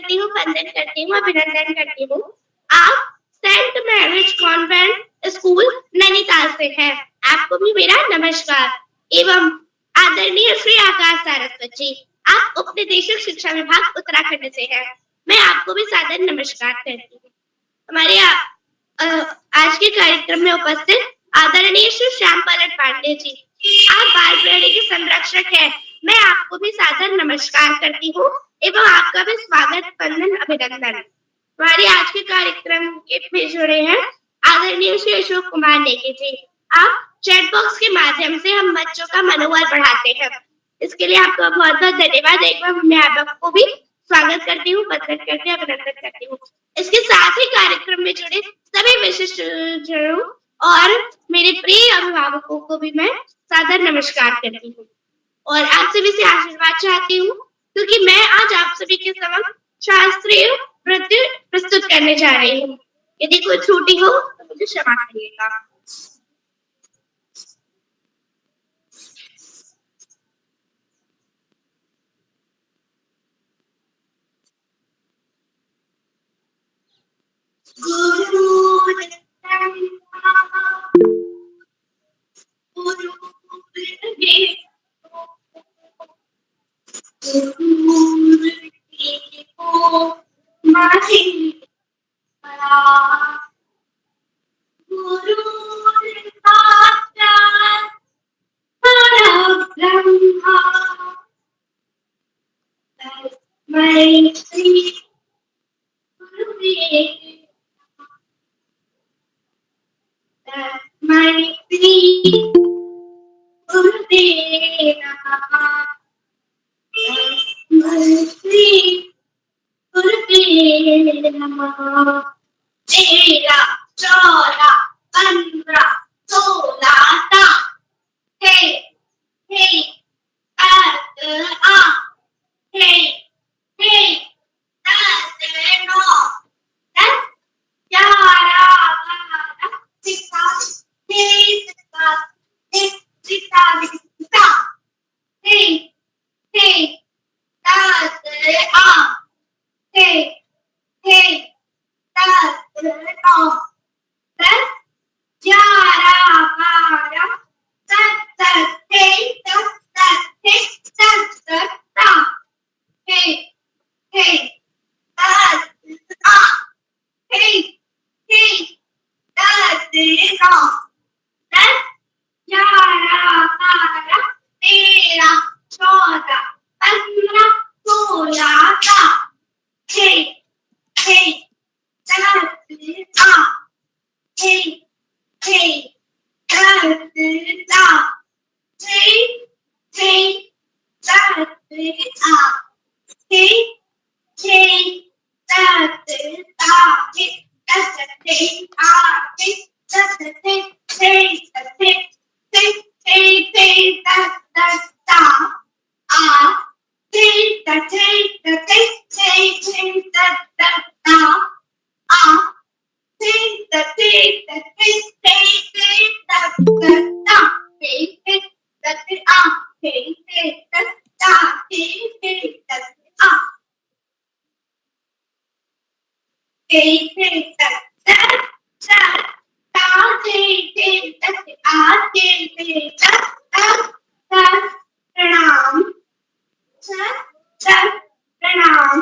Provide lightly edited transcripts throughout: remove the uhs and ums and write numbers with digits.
करती हूँ, वंदन करती हूँ, अभिनंदन करती हूँ। आप saint Mary's convent school Nainital से हैं। आपको भी मेरा नमस्कार एवं आदरणीय श्री आकाश सारस्वत जी, आप उपनिदेशक शिक्षा विभाग उत्तराखंड से हैं। मैं आपको भी सादर नमस्कार करती हूँ। हमारे आज के कार्यक्रम में उपस्थित आदरणीय श्री श्याम पलट पांडे जी, आप बाल प्राणी के संरक्षक हैं। मैं आपको भी सादर नमस्कार करती हूँ एवं आपका भी स्वागत, वंदन, अभिनंदन। हमारे आज के कार्यक्रम के में जुड़े हैं आदरणीय श्री अशोक कुमार नेगी जी। आप चैट बॉक्स के माध्यम से हम बच्चों का मनोबल बढ़ाते हैं, इसके लिए आपका बहुत बहुत धन्यवाद। एक बार मैं आपको भी स्वागत करती हूँ, वंदन करती हूँ, अभिनंदन करती हूँ। इसके साथ ही कार्यक्रम में जुड़े सभी विशिष्ट जनों और मेरे प्रिय अभिभावकों को भी मैं सादर नमस्कार करती हूँ और आप सभी से आशीर्वाद चाहती हूँ, क्योंकि मैं आज आप सभी के समक्ष शास्त्रीय नृत्य प्रस्तुत करने जा रही हूँ। यदि कोई त्रुटि हो तो मुझे क्षमा करिएगा। तेरा 14 15 16 हे हे हे हे 10 9 10 11 12 13 Hey, hey, that's it. Hey, hey, that's it. That's Yara, Mara, that's hey, that's hey, that's hey, hey, that's hey, hey, that's it. That's Yara, Mara, Tera, 14 15 16 Hey, hey, that's it. Hey, hey, that's it. Hey, hey, that's it. Hey, hey, that's it. That's the thing. That's the thing. Hey, that's it. Hey, that's the star. Hey, that's it. That's it. Hey, that's the star. Hey, that's it. That's it. Hey, that's the star. Hey, that's it. Hey, that's star. Hey, that's it. Hey, that's that. प्रणाम प्रणाम प्रणाम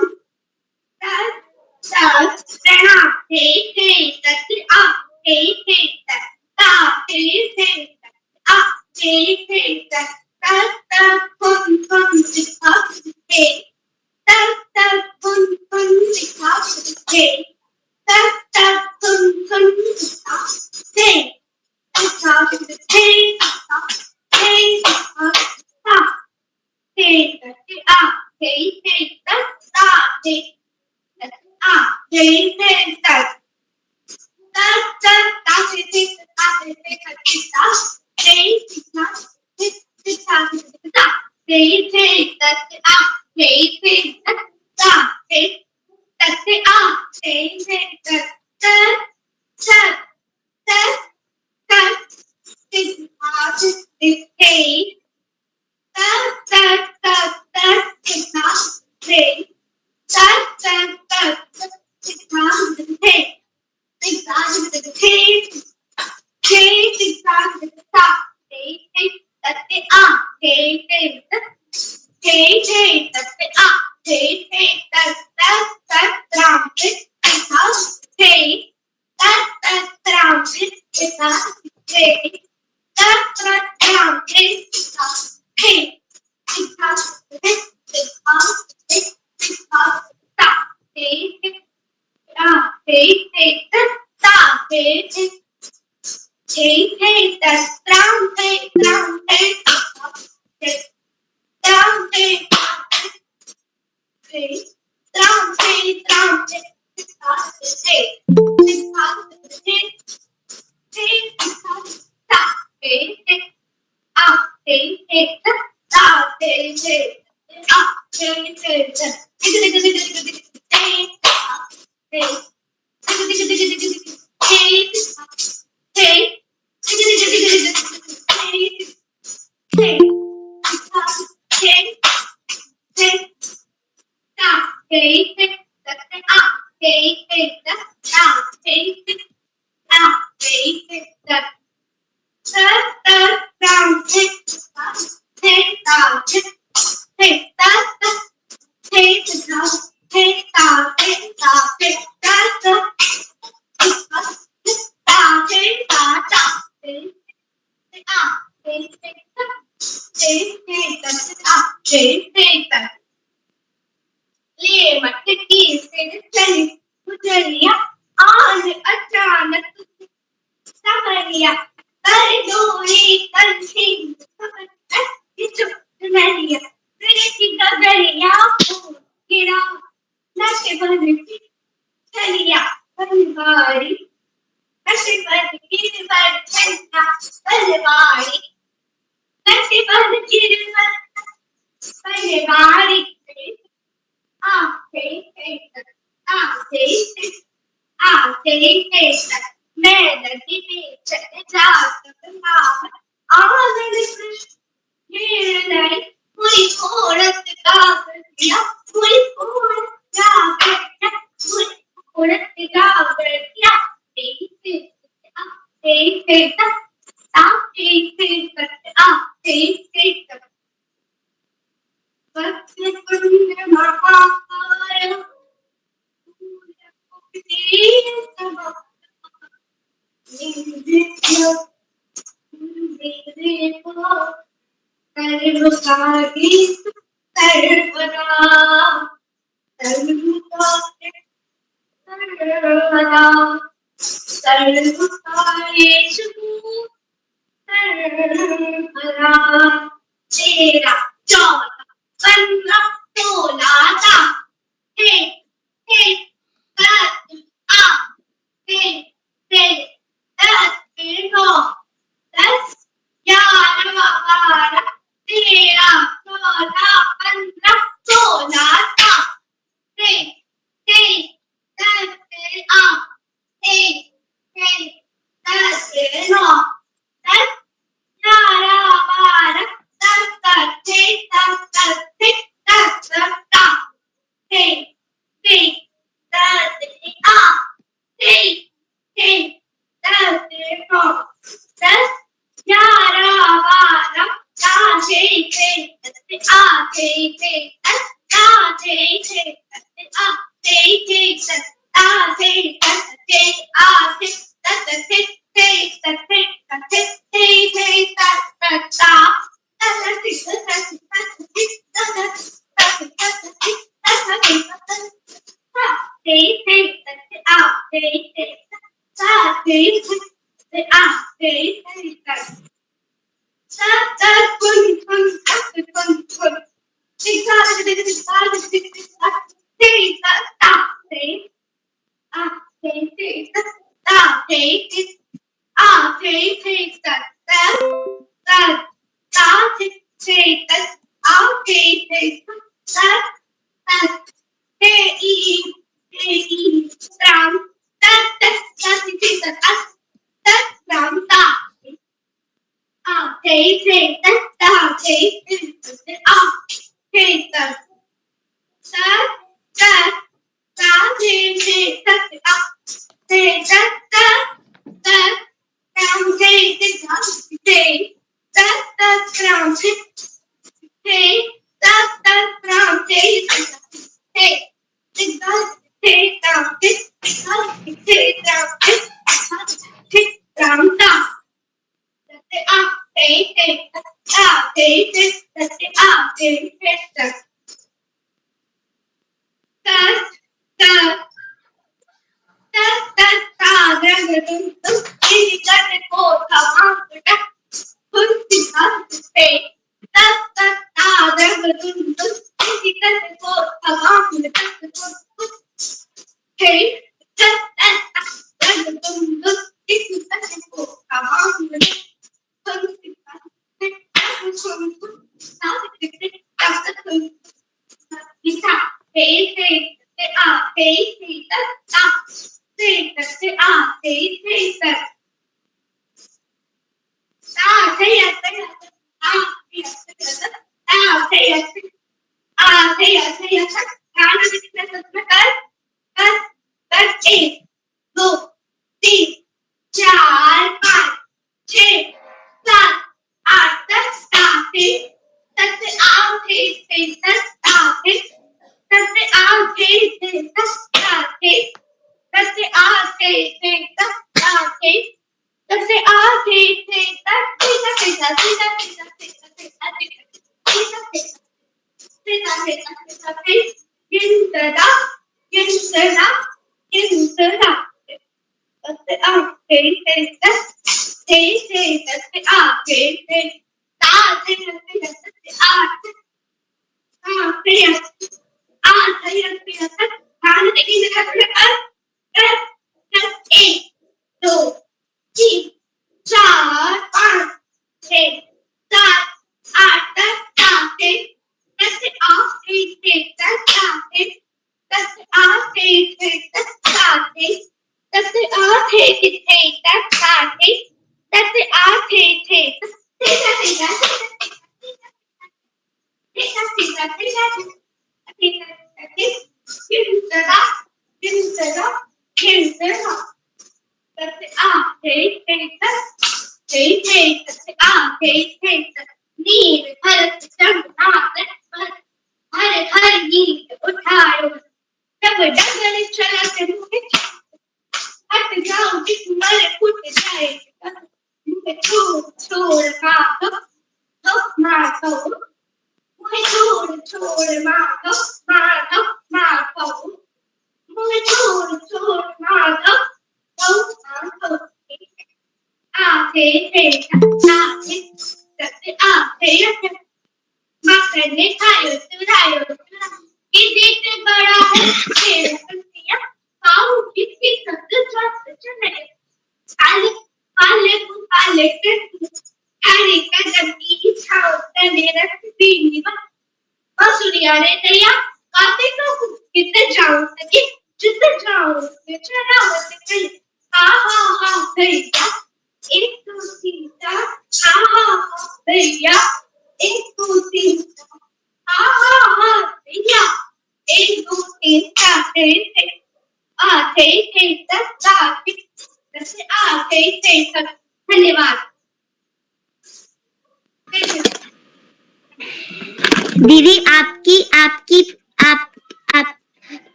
दीदी आपकी आपकी आप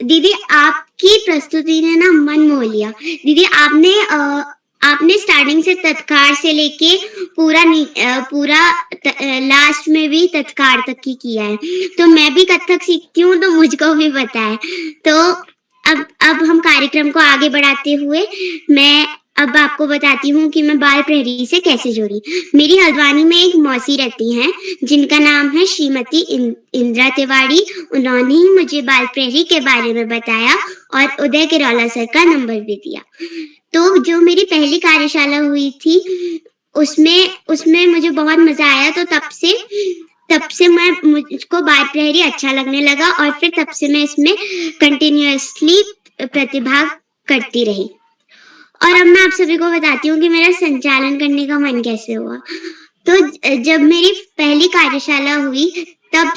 दीदी आपकी प्रस्तुति ने ना मन मोह लिया। दीदी आपने स्टार्टिंग से तत्कार से लेके पूरा लास्ट में भी तत्कार तक की किया है। तो मैं भी कथक सीखती हूँ तो मुझको भी पता है। तो अब हम कार्यक्रम को आगे बढ़ाते हुए मैं अब आपको बताती हूँ कि मैं बाल प्रहरी से कैसे जुड़ी। मेरी हल्द्वानी में एक मौसी रहती हैं जिनका नाम है श्रीमती इंदिरा तिवारी। उन्होंने ही मुझे बाल प्रहरी के बारे में बताया और उदय किरौला सर का नंबर भी दिया। तो जो मेरी पहली कार्यशाला हुई थी उसमें मुझे बहुत मजा आया। तो तब से मुझको बाल प्रहरी अच्छा लगने लगा और फिर तब से मैं इसमें कंटिन्यूअसली प्रतिभाग करती रही। और अब मैं आप सभी को बताती हूँ कि मेरा संचालन करने का मन कैसे हुआ। तो जब मेरी पहली कार्यशाला हुई तब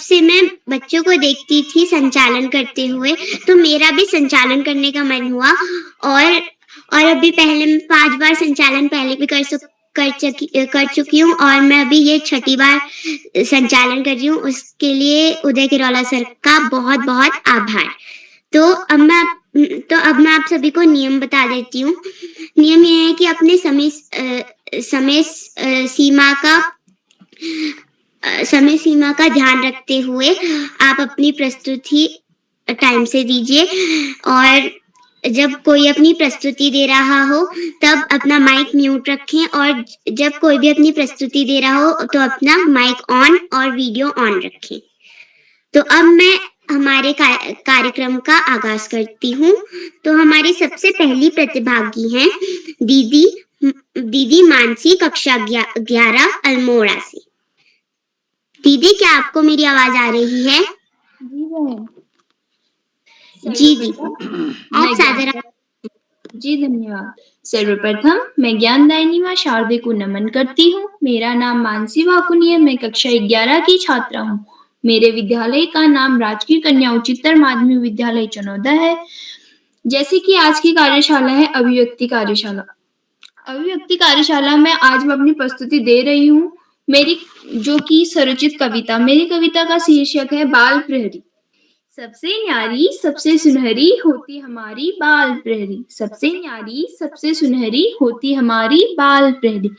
से मैं बच्चों को देखती थी संचालन करते हुए, तो मेरा भी संचालन करने का मन हुआ। और अभी पहले 5 बार संचालन पहले भी कर चुकी हूँ, और मैं अभी ये 6ठी बार संचालन कर रही हूँ। उसके लिए उदय किरौला सर का बहुत बहुत आभार। तो अब मैं आप सभी को नियम बता देती हूँ। नियम ये है कि अपने समय सीमा का ध्यान रखते हुए आप अपनी प्रस्तुति टाइम से दीजिए, और जब कोई अपनी प्रस्तुति दे रहा हो तब अपना माइक म्यूट रखें, और जब कोई भी अपनी प्रस्तुति दे रहा हो तो अपना माइक ऑन और वीडियो ऑन रखें। तो अब मैं हमारे कार्यक्रम का आगाज करती हूँ। तो हमारी सबसे पहली प्रतिभागी हैं दीदी मानसी, कक्षा 11 अल्मोड़ा से। दीदी, क्या आपको मेरी आवाज आ रही है? जी बहन। जी दीदी, आप सादर। जी धन्यवाद। सर्वप्रथम मैं ज्ञानदायिनी माँ शारदे को नमन करती हूँ। मेरा नाम मानसी वाकुनी है। मैं कक्षा 11 की छात्रा हूँ। मेरे विद्यालय का नाम राजकीय कन्या उच्चतर माध्यमिक विद्यालय चनौदा है। जैसे कि आज की कार्यशाला है अभिव्यक्ति कार्यशाला। अभिव्यक्ति कार्यशाला में आज मैं अपनी प्रस्तुति दे रही हूँ। मेरी जो कि स्वरचित कविता, मेरी कविता का शीर्षक है बाल प्रहरी। सबसे न्यारी सबसे सुनहरी होती हमारी बाल प्रहरी। सबसे न्यारी सबसे सुनहरी होती हमारी बाल प्रहरी।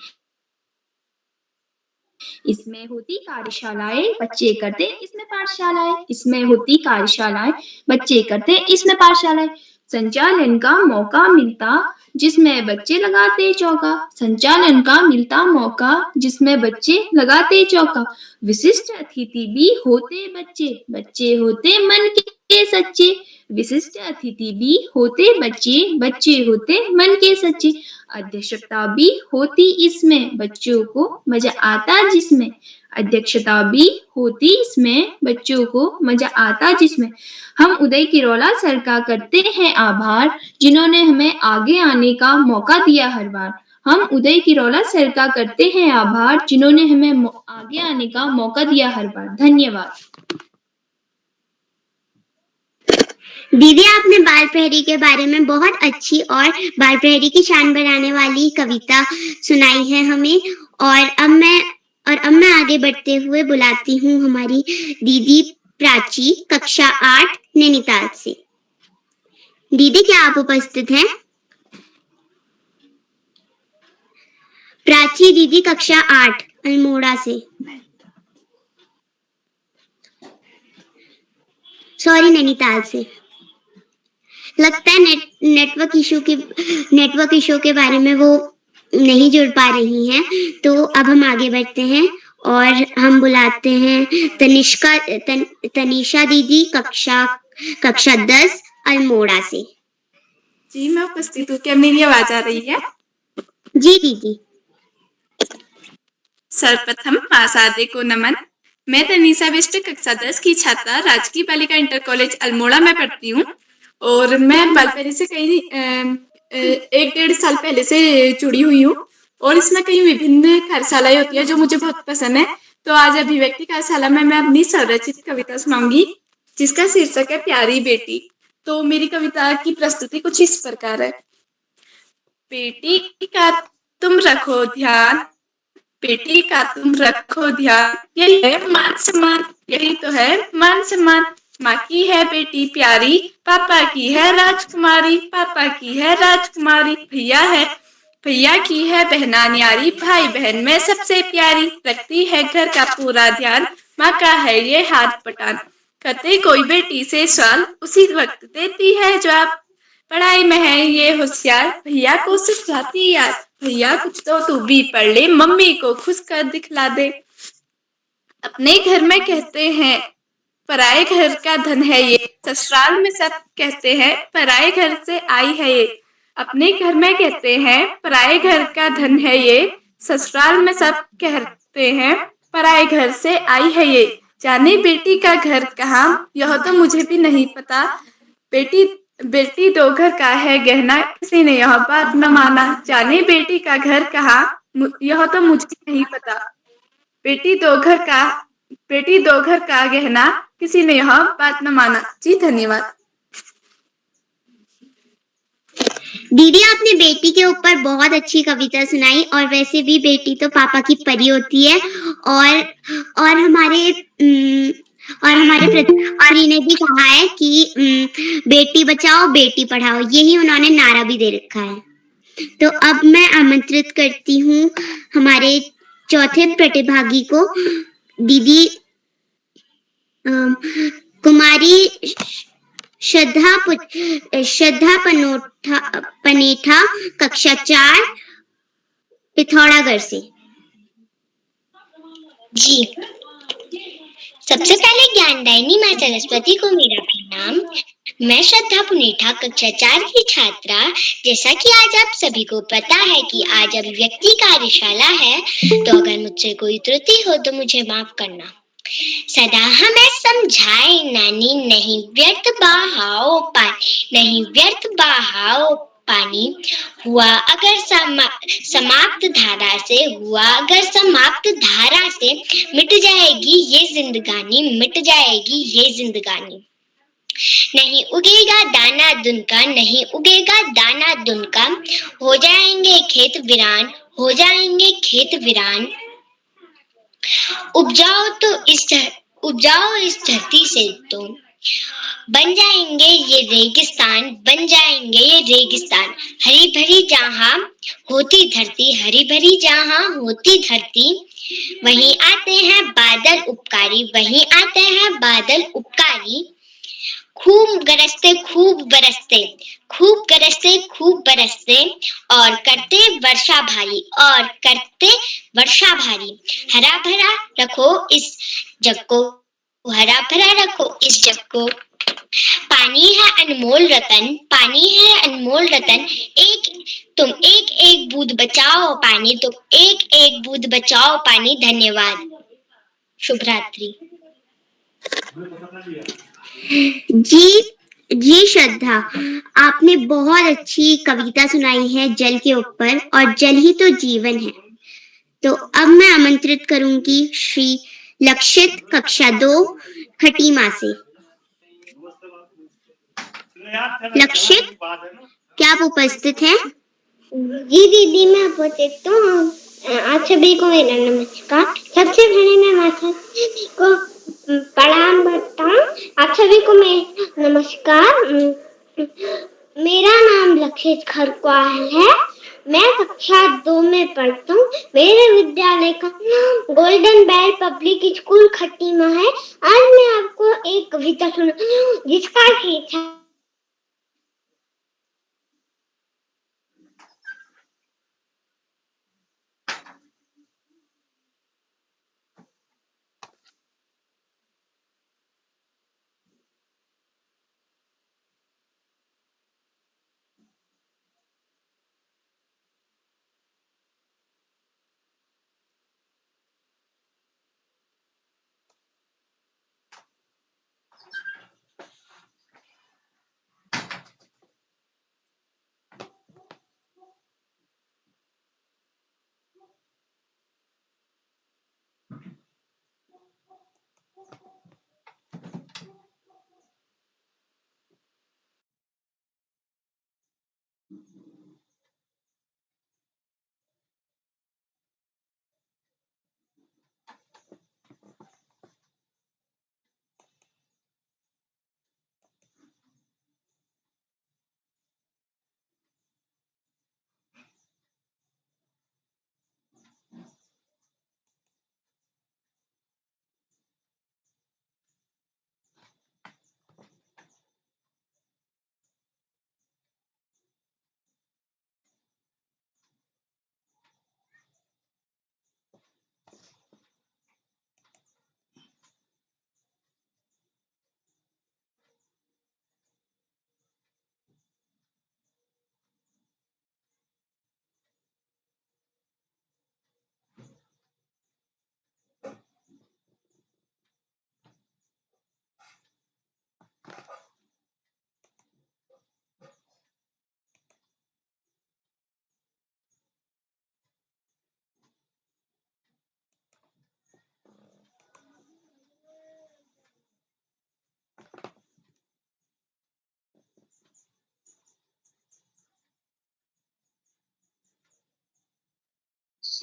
इसमें होती कार्यशालाएं, बच्चे करते इसमें पाठशालाएं। इसमें होती कार्यशालाएं, बच्चे करते इसमें पाठशालाएं। संचालन का मौका मिलता जिसमें बच्चे लगाते चौका। संचालन का मिलता मौका जिसमें बच्चे लगाते चौका। विशिष्ट अतिथि भी होते बच्चे, बच्चे होते मन के सच्चे। विशिष्ट अतिथि भी होते बच्चे, बच्चे होते मन के सच्चे। अध्यक्षता भी होती इसमें, बच्चों को मजा आता जिसमें। अध्यक्षता भी होती इसमें, बच्चों को मजा आता जिसमें। हम उदय किरौला सर का करते हैं आभार, जिन्होंने हमें आगे आने का मौका दिया हर बार। हम उदय किरौला सर का करते हैं आभार, जिन्होंने हमें आगे आने का मौका दिया हर बार। धन्यवाद। दीदी, आपने बाल प्रहरी के बारे में बहुत अच्छी और बाल प्रहरी की शान बढ़ाने वाली कविता सुनाई है हमें। और अब मैं आगे बढ़ते हुए बुलाती हूँ हमारी दीदी प्राची, कक्षा 8 नैनीताल से। दीदी, क्या आप उपस्थित हैं? प्राची दीदी, कक्षा 8 अल्मोड़ा से। सॉरी, नैनीताल से। लगता है नेटवर्क इशू के बारे में वो नहीं जुड़ पा रही हैं। तो अब हम आगे बढ़ते हैं और हम बुलाते हैं तनिषा दीदी, कक्षा 10 अल्मोड़ा से। जी, मैं उपस्थित हूँ। क्या मेरी आवाज आ रही है? जी दीदी। सर्वप्रथम माँ शारदे को नमन। मैं तनिषा बिष्ट, कक्षा 10 की छात्रा राजकीय बालिका इंटर कॉलेज अल्मोड़ा में पढ़ती हूँ, और मैं बालपरी से कई 1-1.5 साल पहले से जुड़ी हुई हूँ, और इसमें कई विभिन्न कार्यशालाएं होती है जो मुझे बहुत पसंद है। तो आज अभिव्यक्ति कार्यशाला में मैं अपनी स्वरचित कविता सुनाऊंगी, जिसका शीर्षक है प्यारी बेटी। तो मेरी कविता की प्रस्तुति कुछ इस प्रकार है। बेटी का तुम रखो ध्यान, बेटी का तुम रखो ध्यान, यही है मान सम्मान, यही तो है मान सम्मान। माँ की है बेटी प्यारी, पापा की है राजकुमारी, पापा की है राजकुमारी। भैया की है बहना न्यारी, भाई बहन में सबसे प्यारी। रखती है घर का पूरा ध्यान, माँ का है ये हाथ पटान। करते कोई बेटी से सवाल, उसी वक्त देती है जवाब। पढ़ाई में है ये होशियार, भैया को सिखाती यार। भैया कुछ तो तू भी पढ़ ले, मम्मी को खुश कर दिखला दे। अपने घर में कहते हैं पराए घर का धन है ये, ससुराल में सब कहते हैं पराए घर से आई है ये। अपने घर में कहते हैं पराए घर का धन है ये, ससुराल में सब कहते हैं पराए घर से आई है ये। जाने बेटी का घर कहाँ, यह तो मुझे भी नहीं पता। बेटी दो घर का है गहना, किसी ने यह बात न माना। जाने बेटी का घर कहाँ, यह तो मुझे नहीं पता। बेटी दो घर का बेटी दो घर का गहना, किसी ने यह बात न माना। जी धन्यवाद। दीदी आपने बेटी के ऊपर बहुत अच्छी कविता सुनाई, और वैसे भी बेटी तो पापा की परी होती है। और हमारे प्रधानमंत्री ने भी कहा है कि बेटी बचाओ बेटी पढ़ाओ, यही उन्होंने नारा भी दे रखा है। तो अब मैं आमंत्रित करती हूँ हमारे चौथे प्रतिभागी को, दीदी कुमारी श्रद्धा पनेठा, कक्षा 4, पिथौरागढ़ से। जी, सबसे पहले ज्ञानदायिनी माँ सरस्वती को मेरा प्रणाम। मैं श्रद्धा पुनेठा, कक्षा 4 की छात्रा। जैसा कि आज आप सभी को पता है कि आज अभिव्यक्ति कार्यशाला है, तो अगर मुझसे कोई त्रुटि हो तो मुझे माफ करना। सदा हमें समझाए नानी, नहीं व्यर्थ बहाओ पानी, नहीं व्यर्थ बहाओ पानी। हुआ अगर समाप्त धारा से, हुआ अगर समाप्त धारा से, मिट जाएगी ये जिंदगानी, मिट जाएगी ये जिंदगानी। नहीं उगेगा दाना दुनका, नहीं उगेगा दाना दुनका, हो जाएंगे खेत वीरान, हो जाएंगे खेत वीरान। उपजाओ इस धरती से तो बन जाएंगे ये रेगिस्तान, बन जाएंगे ये रेगिस्तान। हरी भरी जहाँ होती धरती, हरी भरी जहाँ होती धरती, वहीं आते हैं बादल उपकारी, वहीं आते हैं बादल उपकारी। खूब गरजते खूब बरसते, खूब गरजते खूब बरसते, और करते वर्षा भारी, और करते वर्षा भारी। हरा भरा रखो इस जग को, हरा भरा रखो इस जग को। पानी है अनमोल रतन, पानी है अनमोल रतन। तुम एक एक बूंद बचाओ पानी, तुम एक एक बूंद बचाओ पानी। धन्यवाद। शुभ रात्रि। जी श्रद्धा, आपने बहुत अच्छी कविता सुनाई है जल के ऊपर, और जल ही तो जीवन है। तो अब मैं आमंत्रित करूंगी श्री लक्षित, कक्षा 2, खटीमा से। लक्षित, क्या आप उपस्थित हैं? जी दीदी, मैं उपस्थित हूँ। आप सभी को मेरा नमस्कार। सबसे पहले मैं माता को प्रणाम करता हूँ। आप सभी को मैं नमस्कार। मेरा नाम लक्षित खरक्वाल है। मैं कक्षा 2 में पढ़ता हूँ। मेरे विद्यालय का नाम golden bell public school Khatima है। आज मैं आपको एक कविता सुनाऊँ जिसका शीर्षक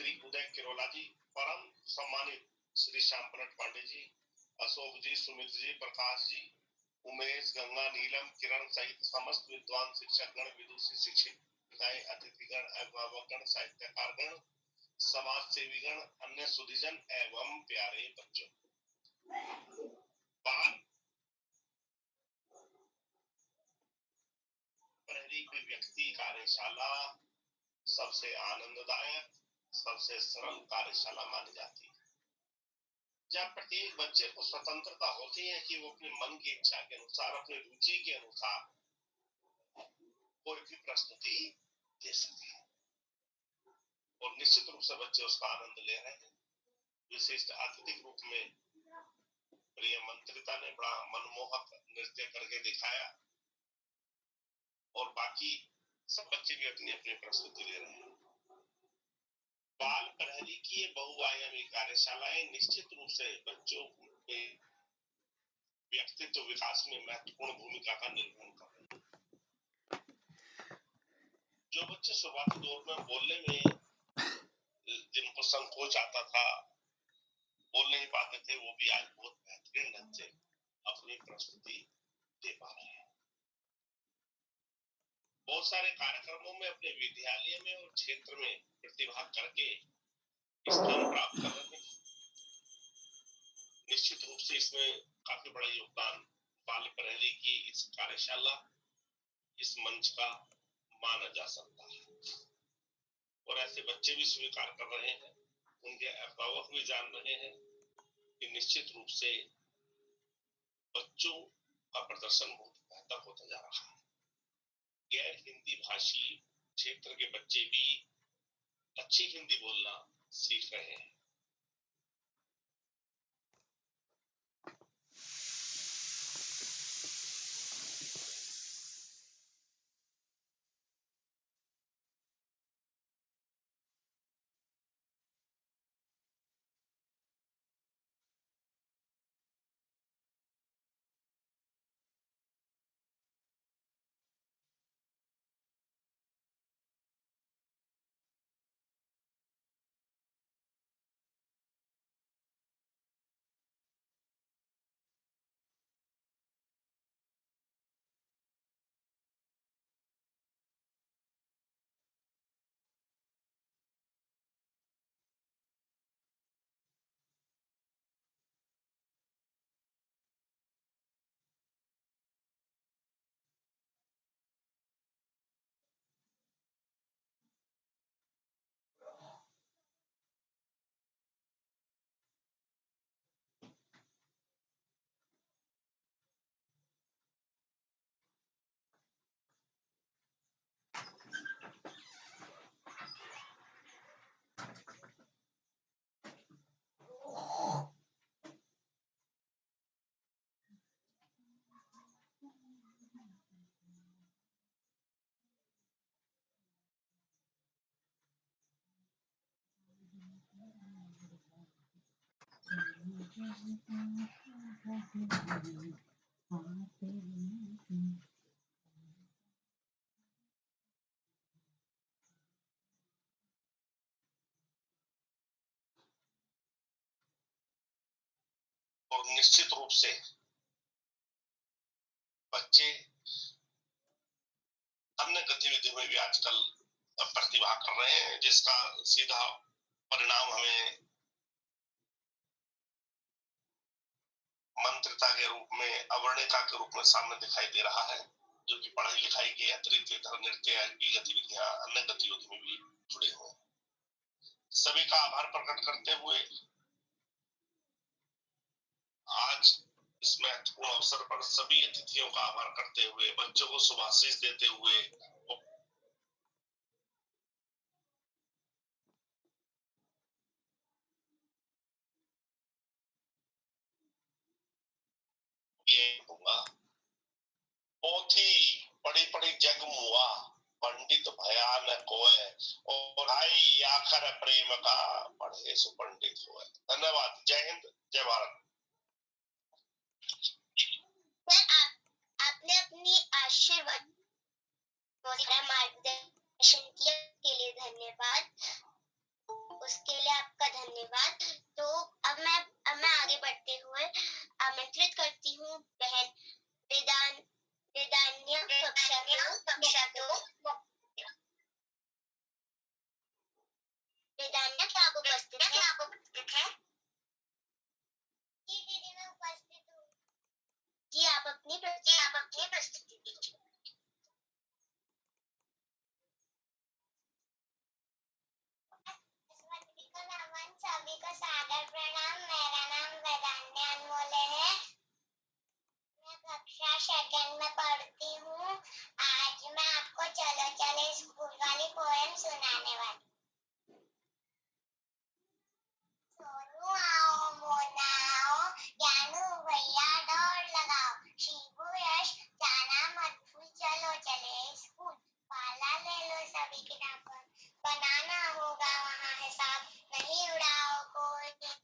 श्री उदय किरोला जी, परम सम्मानित श्री श्यामपलट पांडे जी, अशोक जी, सुमित जी, प्रकाश जी, उमेश, गंगा, नीलम, किरण सहित समस्त विद्वान शिक्षकगण, विदुषी शिक्षिकाएं, अतिथिगण, अभिभावकगण, साहित्यकारगण, समाज सेवीगण, अन्य सुधीजन एवं प्यारे बच्चों, बाल प्रहरी की व्यक्ति कार्यशाला सबसे आनंददायक, सबसे सरल कार्यशाला मानी जाती है, जहाँ प्रत्येक बच्चे को स्वतंत्रता होती है कि वो अपने मन की इच्छा के अनुसार, अपनी रुचि के अनुसार कोई भी प्रस्तुति दे सके, और निश्चित रूप से बच्चे उसका आनंद ले रहे हैं। विशिष्ट अतिथि के रूप में प्रिय मंत्रिता ने बड़ा मनमोहक नृत्य करके दिखाया, और बाकी सब बच्चे भी अपनी अपनी प्रस्तुति दे रहे हैं। बाल प्रहरी की ये बहुआयामी कार्यशालाएं निश्चित रूप से बच्चों के व्यक्तित्व विकास में महत्वपूर्ण भूमिका का निर्वहन कर रहे हैं। जो बच्चे शुरुआती दौर में बोलने में जिनको संकोच आता था, बोल नहीं पाते थे, वो भी आज बहुत बेहतरीन ढंग से अपनी प्रस्तुति दे पा रहे हैं। बहुत सारे कार्यक्रमों में अपने विद्यालय में और क्षेत्र में प्रतिभाग करके स्थान प्राप्त कर रहे हैं। निश्चित रूप से इसमें काफी बड़ा योगदान बाल प्रहरी की इस कार्यशाला, इस मंच का माना जा सकता है, और ऐसे बच्चे भी स्वीकार कर रहे हैं, उनके अभिभावक भी जान रहे हैं कि निश्चित रूप से बच्चों का प्रदर्शन बहुत बेहतर होता जा रहा है। गैर हिंदी भाषी क्षेत्र के बच्चे भी अच्छी हिंदी बोलना सीख रहे हैं। और निश्चित रूप से बच्चे अन्य गतिविधियों में भी आजकल प्रतिभा कर रहे हैं, जिसका सीधा परिणाम हमें मंत्रिता के रूप में, अवर्णिका के रूप में सामने दिखाई दे रहा है, जो कि पढ़ाई लिखाई के अतिरिक्त इधर नृत्य की गतिविधियां, अन्य गतिविधियों में भी जुड़े हुए। सभी का आभार प्रकट करते हुए आज इस महत्वपूर्ण अवसर पर सभी अतिथियों का आभार करते हुए, बच्चों को शुभाशीष देते हुए ये दूंगा। पोथी बड़ी बड़ी जग मुआ, पंडित भयान कोय, और आई आखर प्रेम का पढ़े सुपंडित होए। धन्यवाद। जय हिंद, जय भारत। आपने अपनी आशीर्वाद मार्गदर्शन किया के लिए धन्यवाद। उसके लिए आपका धन्यवाद। तो अब मैं आगे बढ़ते हुए आमंत्रित करती हूँ बहन वेदान्या कक्षा दो। वेदान्या, क्या आप उपस्थित हैं? जी दीदी, मैं उपस्थित हूँ। जी आप अपनी प्रस्तुति दीजिए। नमन, सभी को सादर प्रणाम। मेरा नाम वेदान्या अनमोले है। मैं कक्षा सेकंड में पढ़ती हूँ। आज मैं आपको चलो चले स्कूल वाली पोएम सुनाने वाली। सोनू आओ, मोना आओ, ज्ञानू भैया दौड़ लगाओ, शिबू यश जाना मत भूल, चलो चले स्कूल। पाला ले लो सभी किताबों, बनाना होगा वहाँ हिसाब, नहीं उड़ाओ कोई दिन,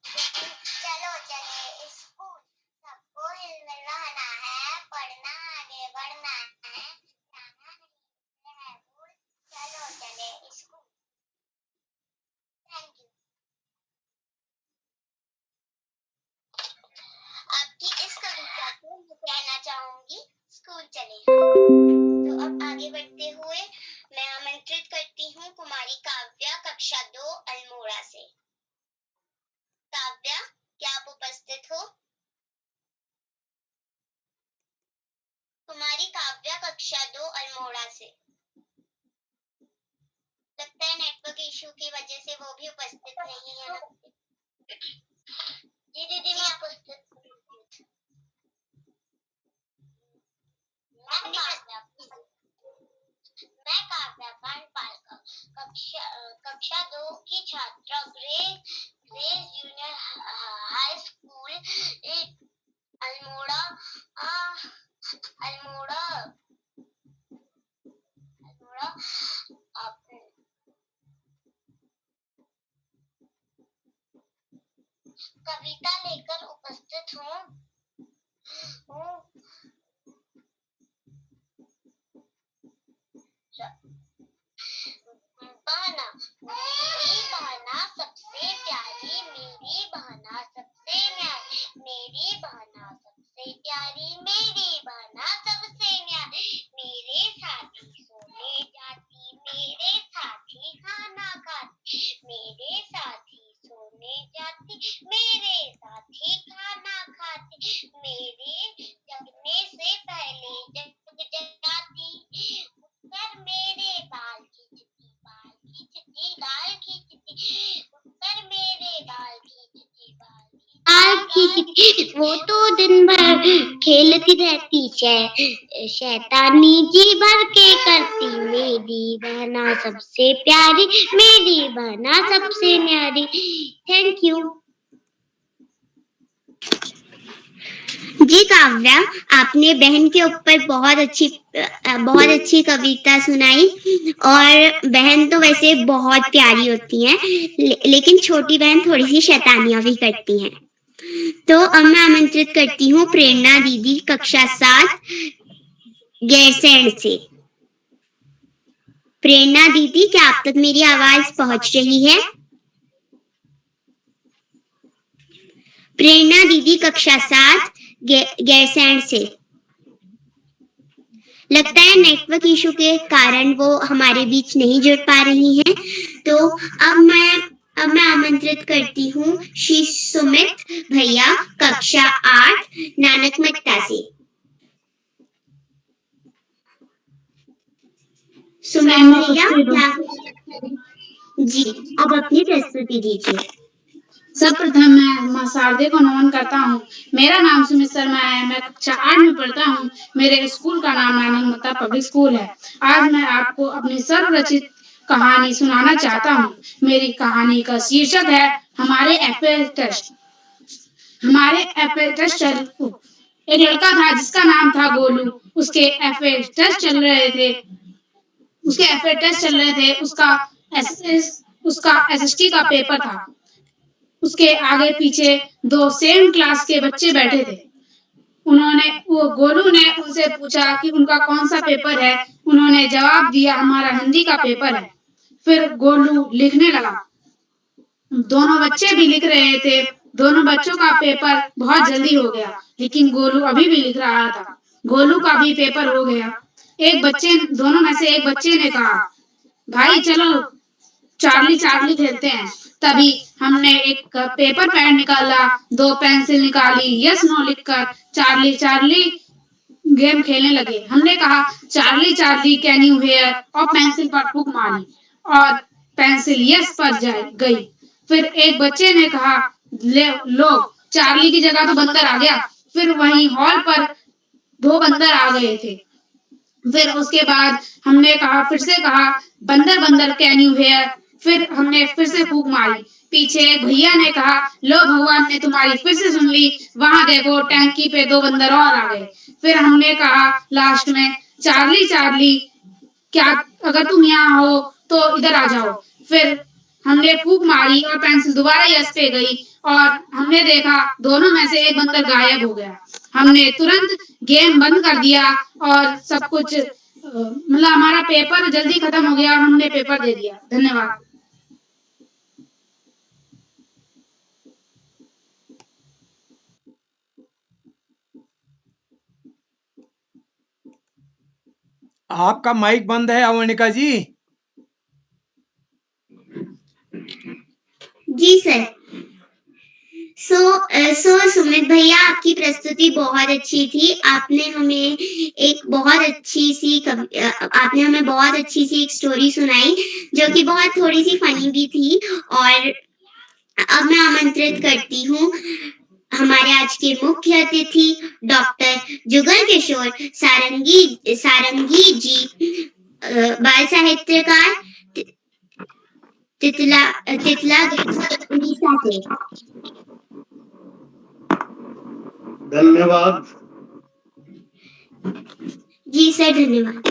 चलो चले स्कूल। सबको हिलमिल रहना है, पढ़ना आगे बढ़ना है, जाना नहीं है भूल, चलो चले स्कूल। Thank you. आपकी इस कविता को मैं कहना चाहूंगी स्कूल चले। तो अब आगे बढ़ते हुए मैं आमंत्रित करती हूँ कुमारी काव्या कक्षा 2 अल्मोड़ा से। काव्या, क्या आप उपस्थित हो? कुमारी काव्या कक्षा 2 अल्मोड़ा से। लगता है नेटवर्क इशू की वजह से वो भी उपस्थित नहीं है ना। जी दीदी, मैं उपस्थित हूँ। मैं काव्या कांडपाल कक्षा 2 की छात्रा Grace junior high school Almora Almora Almora कविता लेकर उपस्थित हूँ। बहना, मेरी बहना सबसे प्यारी, मेरी बहना सबसे न्यारी, मेरी बहना सबसे प्यारी, मेरी बहना सबसे न्यारी, मेरे साथी सोने जाती, मेरे साथी खाना खाती, मेरे साथी सोने जाती, मेरे साथी खाना खाती, मेरे जगने से पहले जग जाती, उत्तर मेरे बाल खींचती, बाल खींचती, गाल खींचती, उत्तर मेरे गाल खींचती, बाल खींचती, वो तो दिन भर खेलती रहती शैतानी जी भर के करती, मेरी बहना सबसे प्यारी, मेरी बहना सबसे न्यारी। Thank you. जी काव्या, आपने बहन के ऊपर बहुत अच्छी कविता सुनाई। और बहन तो वैसे बहुत प्यारी होती हैं, लेकिन छोटी बहन थोड़ी सी शैतानियां भी करती हैं। तो अब मैं आमंत्रित करती हूँ प्रेरणा दीदी कक्षा 7 गैरसैंण से। प्रेरणा दीदी, क्या आप तक मेरी आवाज पहुंच रही है? प्रेरणा दीदी कक्षा 7 गैरसैंण से। लगता है नेटवर्क इशू के कारण वो हमारे बीच नहीं जुड़ पा रही हैं। तो अब मैं आमंत्रित करती हूँ श्री सुमित भैया कक्षा 8 नानक मत्ता से। सुमित भैया, जी अब अपनी प्रस्तुति दीजिए। सर्वप्रथम मैं मां शारदे को नमन करता हूँ। मेरा नाम सुमित शर्मा है। मैं कक्षा 8 में पढ़ता हूँ। मेरे स्कूल का नाम नानक मत्ता पब्लिक स्कूल है। आज मैं आपको अपनी सर्वरचित कहानी सुनाना चाहता हूँ। मेरी कहानी का शीर्षक है हमारे एफए टेस्ट। हमारे एफए टेस्ट एक लड़का था जिसका नाम था गोलू। उसके एफए टेस्ट चल रहे थे। उसका एसएसटी का पेपर था। उसके आगे पीछे 2 सेम क्लास के बच्चे बैठे थे। गोलू ने उनसे पूछा कि उनका कौन सा पेपर है। उन्होंने जवाब दिया हमारा हिंदी का पेपर है। फिर गोलू लिखने लगा। दोनों बच्चे भी लिख रहे थे। दोनों बच्चों का पेपर बहुत जल्दी हो गया, लेकिन गोलू अभी भी लिख रहा था। गोलू का भी पेपर हो गया। दोनों में से एक बच्चे ने कहा, भाई चलो चार्ली चार्ली खेलते हैं। तभी हमने एक पेपर पैड निकाला, 2 पेंसिल निकाली, यस नो लिखकर चार्ली चार्ली गेम खेलने लगे। हमने कहा Charlie Charlie can you hear, और पेंसिल पर फूंक मारी और पेंसिल यस पर गई। फिर एक बच्चे ने कहा, लो चार्ली की जगह तो बंदर आ गया। फिर वहीं हॉल पर 2 बंदर आ गए थे। फिर उसके बाद हमने फिर से कहा बंदर बंदर कैन यू हेयर। फिर हमने फिर से फूंक मारी। पीछे एक भैया ने कहा, लो भगवान ने तुम्हारी फिर से सुन ली, वहां देखो टैंकी पे 2 बंदर और आ गए। फिर हमने कहा लास्ट में, चार्ली चार्ली क्या अगर तुम यहाँ हो तो इधर आ जाओ। फिर हमने फूंक मारी और पेंसिल दोबारा यस पे गई और हमने देखा दोनों में से एक बंदर गायब हो गया। हमने तुरंत गेम बंद कर दिया और सब कुछ मतलब हमारा पेपर जल्दी खत्म हो गया और हमने पेपर दे दिया। धन्यवाद। आपका माइक बंद है अवनिका जी। जी सर। सो सुमित भैया, आपकी प्रस्तुति बहुत अच्छी थी। आपने हमें बहुत अच्छी सी एक स्टोरी सुनाई, जो कि बहुत थोड़ी सी फनी भी थी। और अब मैं आमंत्रित करती हूँ हमारे आज के मुख्य अतिथि डॉक्टर जुगल किशोर सारंगी जी, बाल साहित्यकार, तितला उड़ीसा से। धन्यवाद। जी सर, धन्यवाद।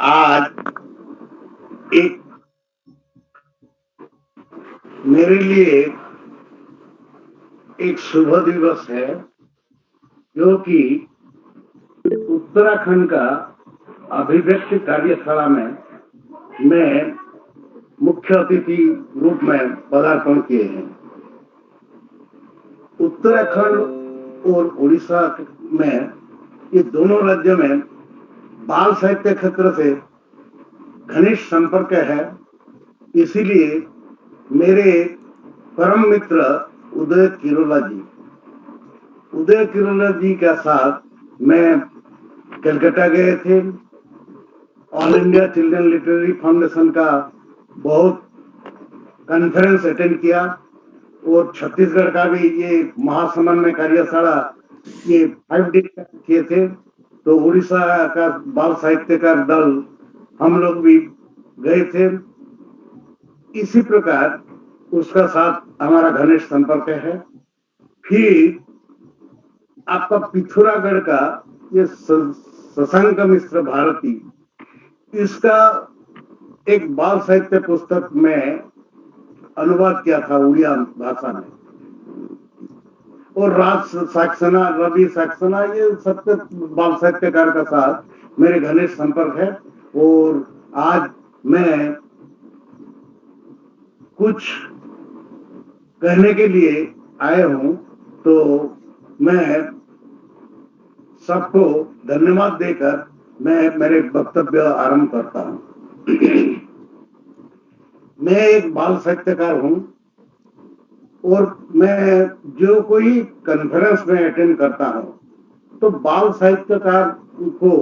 आज एक मेरे लिए एक शुभ दिवस है, जो कि उत्तराखंड का अभिव्यक्ति कार्यशाला में मैं मुख्य अतिथि रूप में पदार्पण किए हैं। उत्तराखंड और उड़ीसा में, ये दोनों राज्यों में बाल साहित्य क्षेत्र से घनिष्ठ संपर्क है। इसीलिए मेरे परम मित्र उदय किरोला जी के साथ मैं कलकत्ता गए थे। All India children literary foundation का बहुत कॉन्फ्रेंस अटेंड किया, और छत्तीसगढ़ का भी ये महासमन्वय कार्यशाला ये 5 डे किए थे। तो उड़ीसा का बाल साहित्यकार दल हम लोग भी गए थे। इसी प्रकार उसका साथ हमारा घनिष्ठ संपर्क है। फिर आपका पिथौरागढ़ का ये शशांक मिश्र भारती, इसका एक बाल साहित्य पुस्तक में अनुवाद किया था उड़िया भाषा में, और रवि सक्सेना, ये सबके बाल साहित्यकार का साथ मेरे घनिष्ठ संपर्क है। और आज मैं कुछ कहने के लिए आए हूं, तो मैं सबको धन्यवाद देकर मैं मेरे वक्तव्य आरंभ करता हूं। मैं एक बाल साहित्यकार हूं, और मैं जो कोई कॉन्फ्रेंस में अटेंड करता हूं, तो बाल साहित्यकार को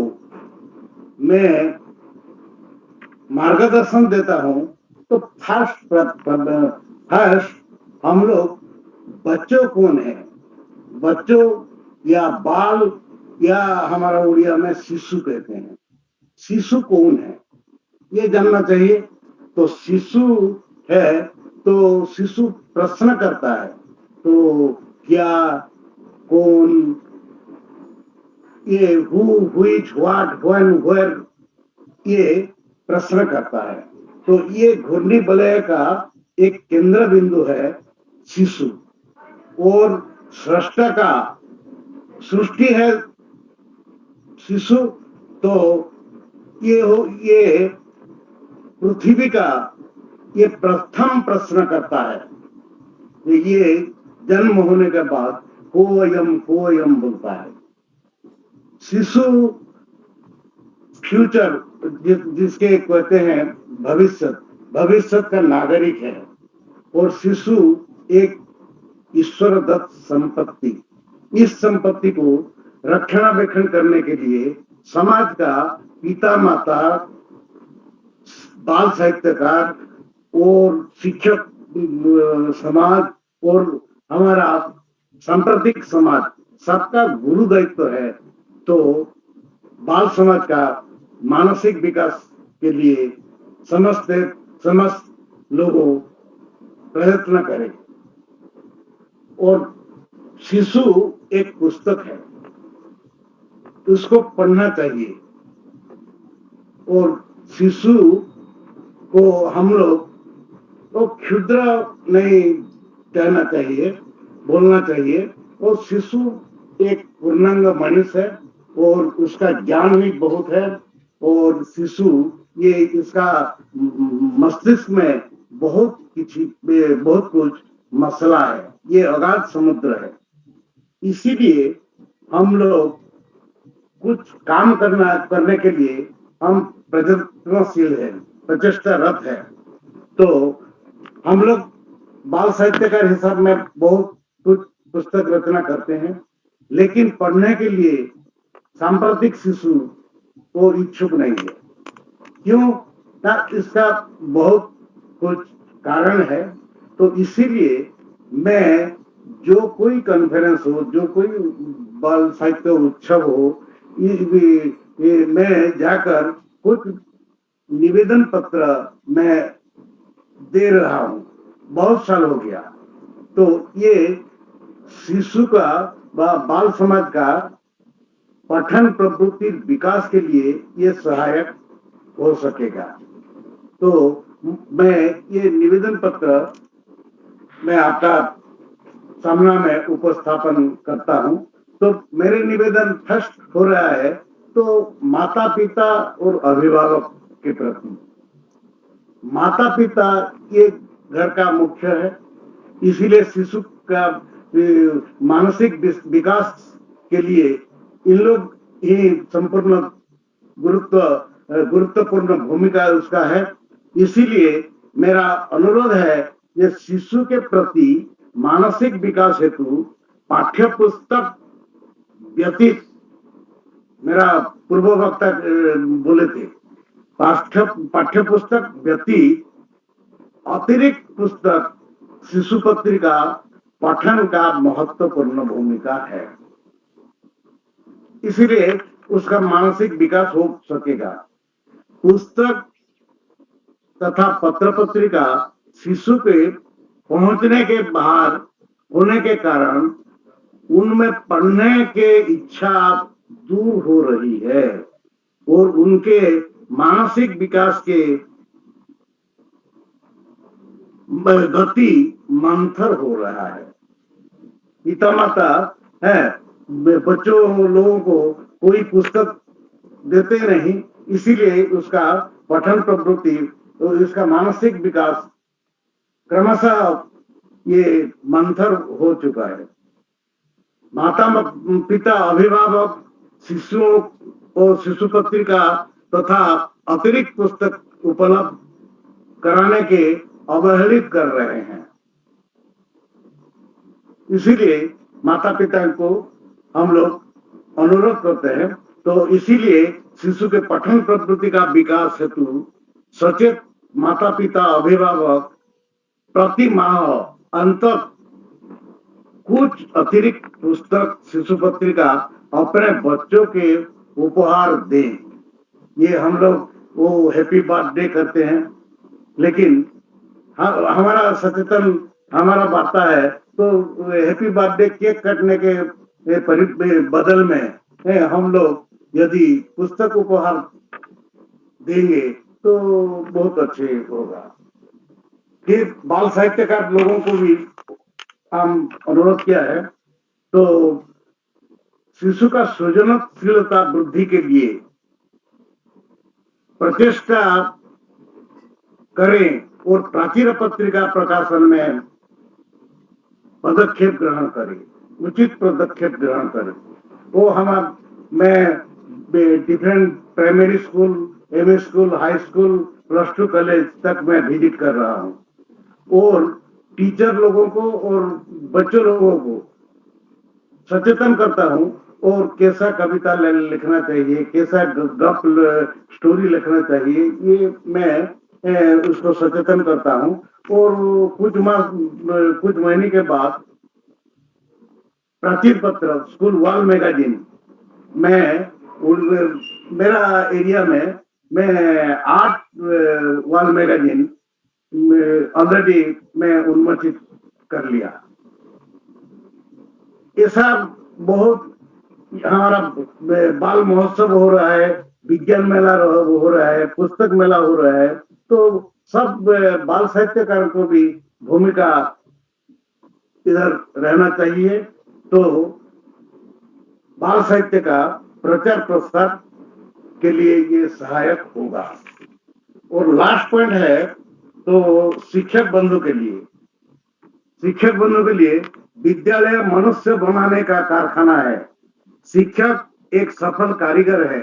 मैं मार्गदर्शन देता हूं। तो फर्स्ट हम लोग बच्चों कौन है, बच्चों या बाल, या हमारा उड़िया में शिशु कहते हैं, शिशु कौन है ये जानना चाहिए। तो शिशु है तो शिशु प्रश्न करता है, तो क्या, कौन, ये who, which, what, when, where, ये प्रश्न करता है। तो ये घूर्णी वलय का एक केंद्र बिंदु है शिशु, और सृष्टा का सृष्टि है शिशु। तो ये पृथ्वी का ये प्रथम प्रश्न करता है कि ये जन्म होने के बाद कोयम बोलता है। शिशु फ्यूचर जिसके कहते हैं भविष्य का नागरिक है, और शिशु एक ईश्वर दत्त संपत्ति। इस संपत्ति को रक्षणाबेक्षण करने के लिए समाज का पिता माता, बाल साहित्यकार और शिक्षक समाज और हमारा सांप्रदायिक समाज सबका गुरु दायित्व है। तो बाल समाज का मानसिक विकास के लिए समस्त लोगों प्रयत्न करें। और शिशु एक पुस्तक है, उसको पढ़ना चाहिए। और शिशु को हम लोग तो क्षुद्र नहीं कहना चाहिए, बोलना चाहिए। और शिशु एक पूर्णांग मनुष्य है और उसका ज्ञान भी बहुत है। और शिशु ये इसका मस्तिष्क में बहुत कुछ मसला है, ये अगाध समुद्र है। इसीलिए हम लोग कुछ काम करने के लिए हम प्रयत्नशील है, प्रचेष्टारत है। तो हम लोग बाल साहित्यकार हिसाब में बहुत कुछ पुस्तक रचना करते हैं, लेकिन पढ़ने के लिए सांप्रदायिक शिशु को इच्छुक नहीं है। क्यों? इसका बहुत कुछ कारण है। तो इसीलिए मैं जो कोई कॉन्फ्रेंस हो, जो कोई बाल साहित्य उत्सव हो, मैं जाकर कुछ निवेदन पत्र मैं दे रहा हूँ, बहुत साल हो गया। तो ये शिशु का बाल समाज का पठन प्रवृत्ति विकास के लिए ये सहायक हो सकेगा। तो मैं ये निवेदन पत्र मैं आपका सामना में उपस्थापन करता हूँ। तो मेरे निवेदन फर्स्ट हो रहा है तो माता पिता और अभिभावक के प्रति। माता पिता ये घर का मुख्य है, इसीलिए शिशु का मानसिक विकास के लिए इन लोग ही संपूर्ण गुरुत्वपूर्ण भूमिका उसका है। इसीलिए मेरा अनुरोध है ये शिशु के प्रति मानसिक विकास हेतु पाठ्य पुस्तक व्यतीत, मेरा पूर्व वक्ता बोले थे, पाठ्य पुस्तक व्यतीत अतिरिक्त पुस्तक शिशु पत्रिका पठन का महत्वपूर्ण भूमिका है। इसीलिए उसका मानसिक विकास हो सकेगा। पुस्तक तथा पत्र पत्रिका शिशु के पहुंचने के बाहर होने के कारण उनमें पढ़ने के इच्छा दूर हो रही है और उनके मानसिक विकास के गति मंथर हो रहा है। पिता माता है बच्चों लोगों को कोई पुस्तक देते नहीं, इसीलिए उसका पठन प्रवृत्ति और इसका मानसिक विकास क्रमशः ये मंथर हो चुका है। माता पिता अभिभावक शिशुओं और शिशु पत्रिका तथा अतिरिक्त पुस्तक उपलब्ध कराने के अवहेलित कर रहे हैं। इसीलिए माता पिता को हम लोग अनुरोध करते हैं। तो इसीलिए शिशु के पठन प्रवृत्ति का विकास हेतु सचेत माता पिता अभिभावक प्रति माह अंतर कुछ अतिरिक्त पुस्तक शिशु पत्रिका अपने बच्चों के उपहार दें। ये हम लोग वो हैप्पी बर्थडे करते हैं, लेकिन हमारा सचेतन हमारा बाता है तो हैप्पी बर्थडे केक कटने के बदल में हम लोग यदि पुस्तक उपहार देंगे तो बहुत अच्छे होगा। फिर बाल साहित्यकार लोगों को भी हम अनुरोध किया है। तो शिशु का सृजनशीलता वृद्धि के लिए प्रचेष्टा करें और प्राचीर पत्रिका प्रकाशन में पदक्षेप ग्रहण करें, उचित पदक्षेप ग्रहण करें। वो मैं different primary school, MA school, high school, +2 college तक मैं विजिट कर रहा हूँ और टीचर लोगों को और बच्चों लोगों को सचेतन करता हूँ और कैसा कविता लिखना चाहिए, कैसा गप स्टोरी लिखना चाहिए, ये मैं उसको सचेतन करता हूँ। और कुछ महीने के बाद प्राचीर पत्र स्कूल वॉल मैगजीन मेरा एरिया में मैं 8 वॉल मैगजीन ऑलरेडी मैं उन्मोचित कर लिया। ऐसा बहुत हमारा बाल महोत्सव हो रहा है, विज्ञान मेला हो रहा है, पुस्तक मेला हो रहा है, तो सब बाल साहित्यकार को भी भूमिका इधर रहना चाहिए। तो बाल साहित्य का प्रचार प्रसार के लिए ये सहायक होगा। और लास्ट पॉइंट है तो शिक्षक बंधु के लिए विद्यालय मनुष्य बनाने का कारखाना है। शिक्षक एक सफल कारीगर है।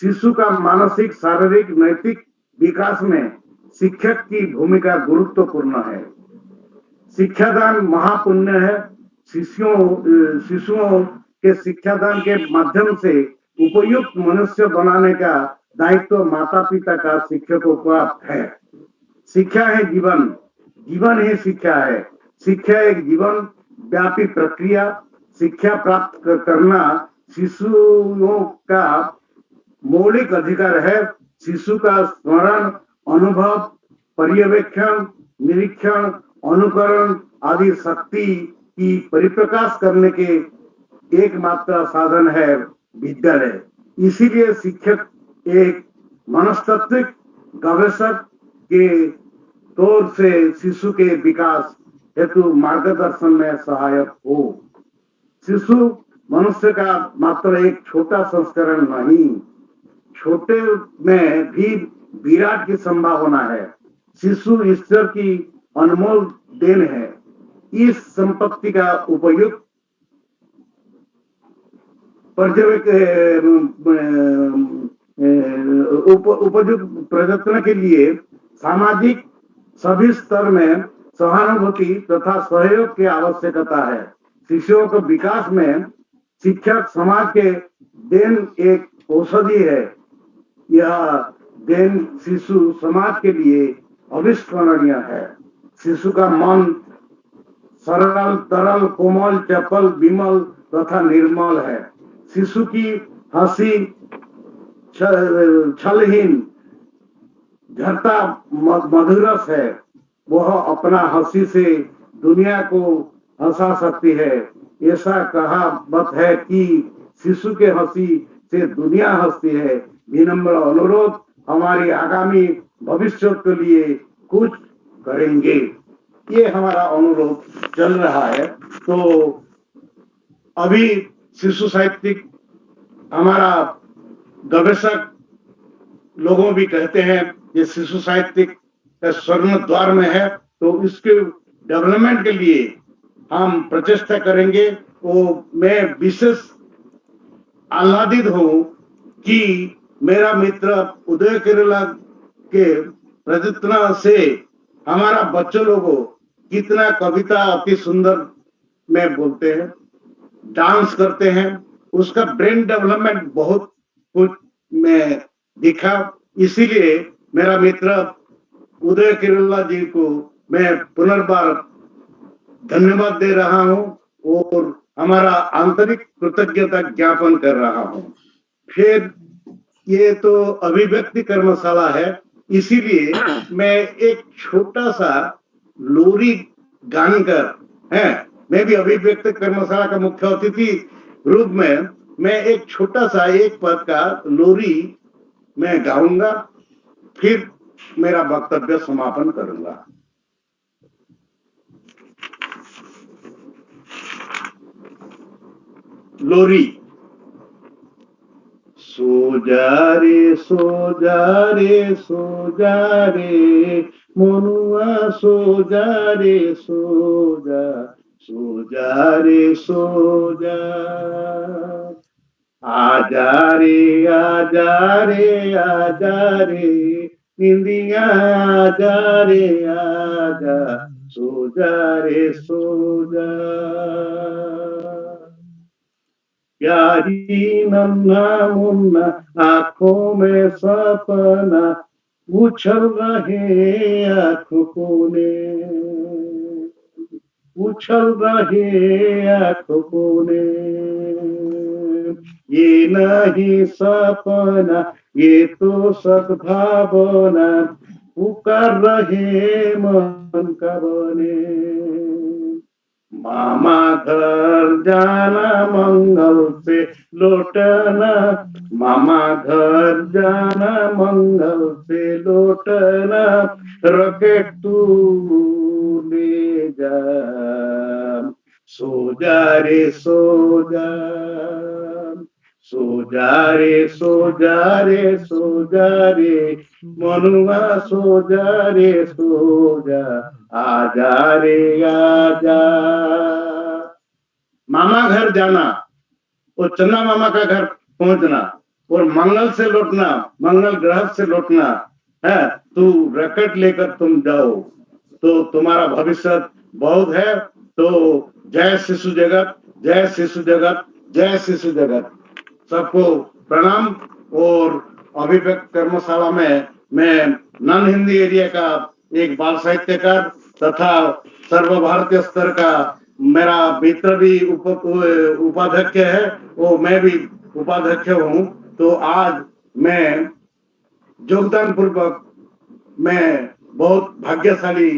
शिशु का मानसिक, शारीरिक, नैतिक विकास में शिक्षक की भूमिका गुरुत्वपूर्ण है। शिक्षादान महापुण्य है। शिशुओं के शिक्षादान के माध्यम से उपयुक्त मनुष्य बनाने का दायित्व माता पिता का शिक्षकों का है। शिक्षा है जीवन, जीवन ही शिक्षा है। शिक्षा एक जीवन व्यापी प्रक्रिया। शिक्षा प्राप्त करना शिशुओं का मौलिक अधिकार है। शिशु का स्मरण, अनुभव, पर्यवेक्षण, निरीक्षण, अनुकरण आदि शक्ति की परिप्रकाश करने के एकमात्र साधन है विद्यालय। इसीलिए शिक्षक एक मनस्तत्विक गवेषक के तौर से शिशु के विकास हेतु मार्गदर्शन में सहायक हो। शिशु मनुष्य का मात्र एक छोटा संस्करण नहीं, छोटे में भी विराट की संभावना है। शिशु ईश्वर की अनमोल देन है। इस संपत्ति का उपयुक्त उपयुक्त प्रयत्न के लिए सामाजिक सभी स्तर में सहानुभूति तथा सहयोग की आवश्यकता है। शिशुओं के विकास में शिक्षक समाज के देन एक औषधि है। यह देन शिशु समाज के लिए अविस्मरणीय है। शिशु का मन सरल, तरल, कोमल, चपल, विमल तथा निर्मल है। शिशु की हंसी छलहीन, झरता मधुरस है। वह अपना हंसी से दुनिया को हंसा सकती है। ऐसा कहावत है कि शिशु के हंसी से दुनिया हंसती है। विनम्र अनुरोध, हमारी आगामी भविष्य के लिए कुछ करेंगे, ये हमारा अनुरोध चल रहा है। तो अभी शिशु साहित्यिक हमारा गवेषक लोगों भी कहते हैं ये शिशु साहित्यिक का स्वर्ण द्वार में है, तो इसके डेवलपमेंट के लिए हम प्रचेष्टा करेंगे। वो मैं विशेष आह्लादित हूँ कि मेरा मित्र उदय केरला के प्रयत्न से हमारा बच्चों लोगों कितना कविता अति सुंदर में बोलते हैं, डांस करते हैं, उसका ब्रेन डेवलपमेंट बहुत कुछ में दिखा। इसीलिए मेरा मित्र उदय केरला जी को मैं पुनर्बार धन्यवाद दे रहा हूं और हमारा आंतरिक कृतज्ञता ज्ञापन कर रहा हूं। फिर ये तो अभिव्यक्ति कर्मशाला है, इसीलिए मैं एक छोटा सा लोरी गानकर है, मैं भी अभिव्यक्ति कर्मशाला का मुख्य अतिथि रूप में मैं एक छोटा सा एक पद का लोरी मैं गाऊंगा, फिर मेरा वक्तव्य समापन करूंगा। लोरी। सो जा रे मनुआ सो जा सो जा आजा रे निंदिया आजा सो जा प्यारी नन्हा मुन्ना आंखों में सपना उछल रहे आंखों कोने ये नहीं सपना ये तो सद्भावना पुकार रहे मन का बने मामा घर जाना मंगल से लौटना मामा घर जाना मंगल से लौटना रॉकेट तू ले जा सो जा रे मनुआ सो जा आजा रे आजा मामा घर जाना और चंदा मामा का घर पहुंचना और मंगल से लौटना मंगल ग्रह से लौटना है तू रॉकेट लेकर तुम जाओ तो तुम्हारा भविष्य बहुत है तो जय शिशु जगत सबको प्रणाम और अभिव्यक्त कर्मशाला में मैं नॉन हिंदी एरिया का एक बाल साहित्यकार तथा सर्व भारतीय स्तर का मेरा मित्र भी उपाध्यक्ष है वो मैं भी उपाध्यक्ष हूँ तो आज मैं योगदान पूर्वक मैं बहुत भाग्यशाली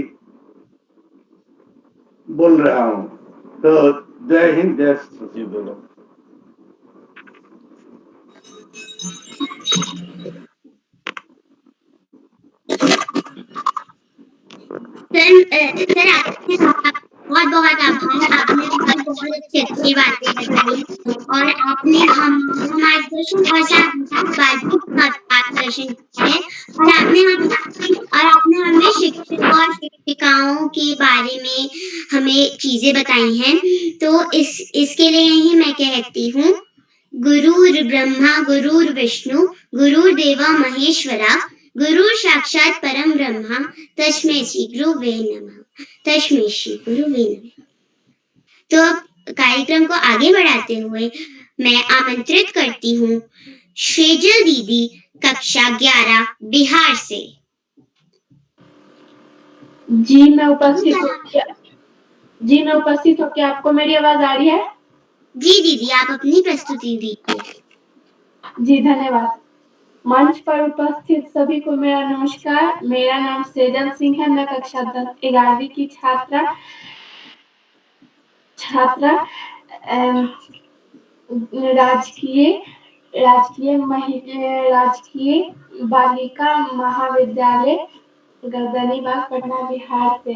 बोल रहा हूँ तो जय हिंद जय श्री बोलो सर आपने बहुत बहुत आभार आपने बहुत अच्छी बातें बताई और आपने हम मार्गदर्शन और साथ मार्गदर्शन किए और आपने हमें शिक्षक और शिक्षिकाओं के बारे में हमें चीजें बताई हैं तो इसके लिए ही मैं कहती हूँ गुरुर् ब्रह्मा गुरुर् विष्णु गुरुर्देवा महेश्वरा गुरु साक्षात परम ब्रह्मा तस्मै श्री गुरुवे नमः। तो कार्यक्रम को आगे बढ़ाते हुए मैं आमंत्रित करती हूँ श्रेजल दीदी कक्षा 11 बिहार से। जी मैं उपस्थित हूँ क्या आपको मेरी आवाज आ रही है? जी दीदी आप अपनी प्रस्तुति दीजिए। जी धन्यवाद। मंच पर उपस्थित सभी को मेरा नमस्कार। मेरा नाम सेजल सिंह है। मैं कक्षा 11वीं की छात्रा राजकीय बालिका महाविद्यालय गर्दनीबाग पटना बिहार से।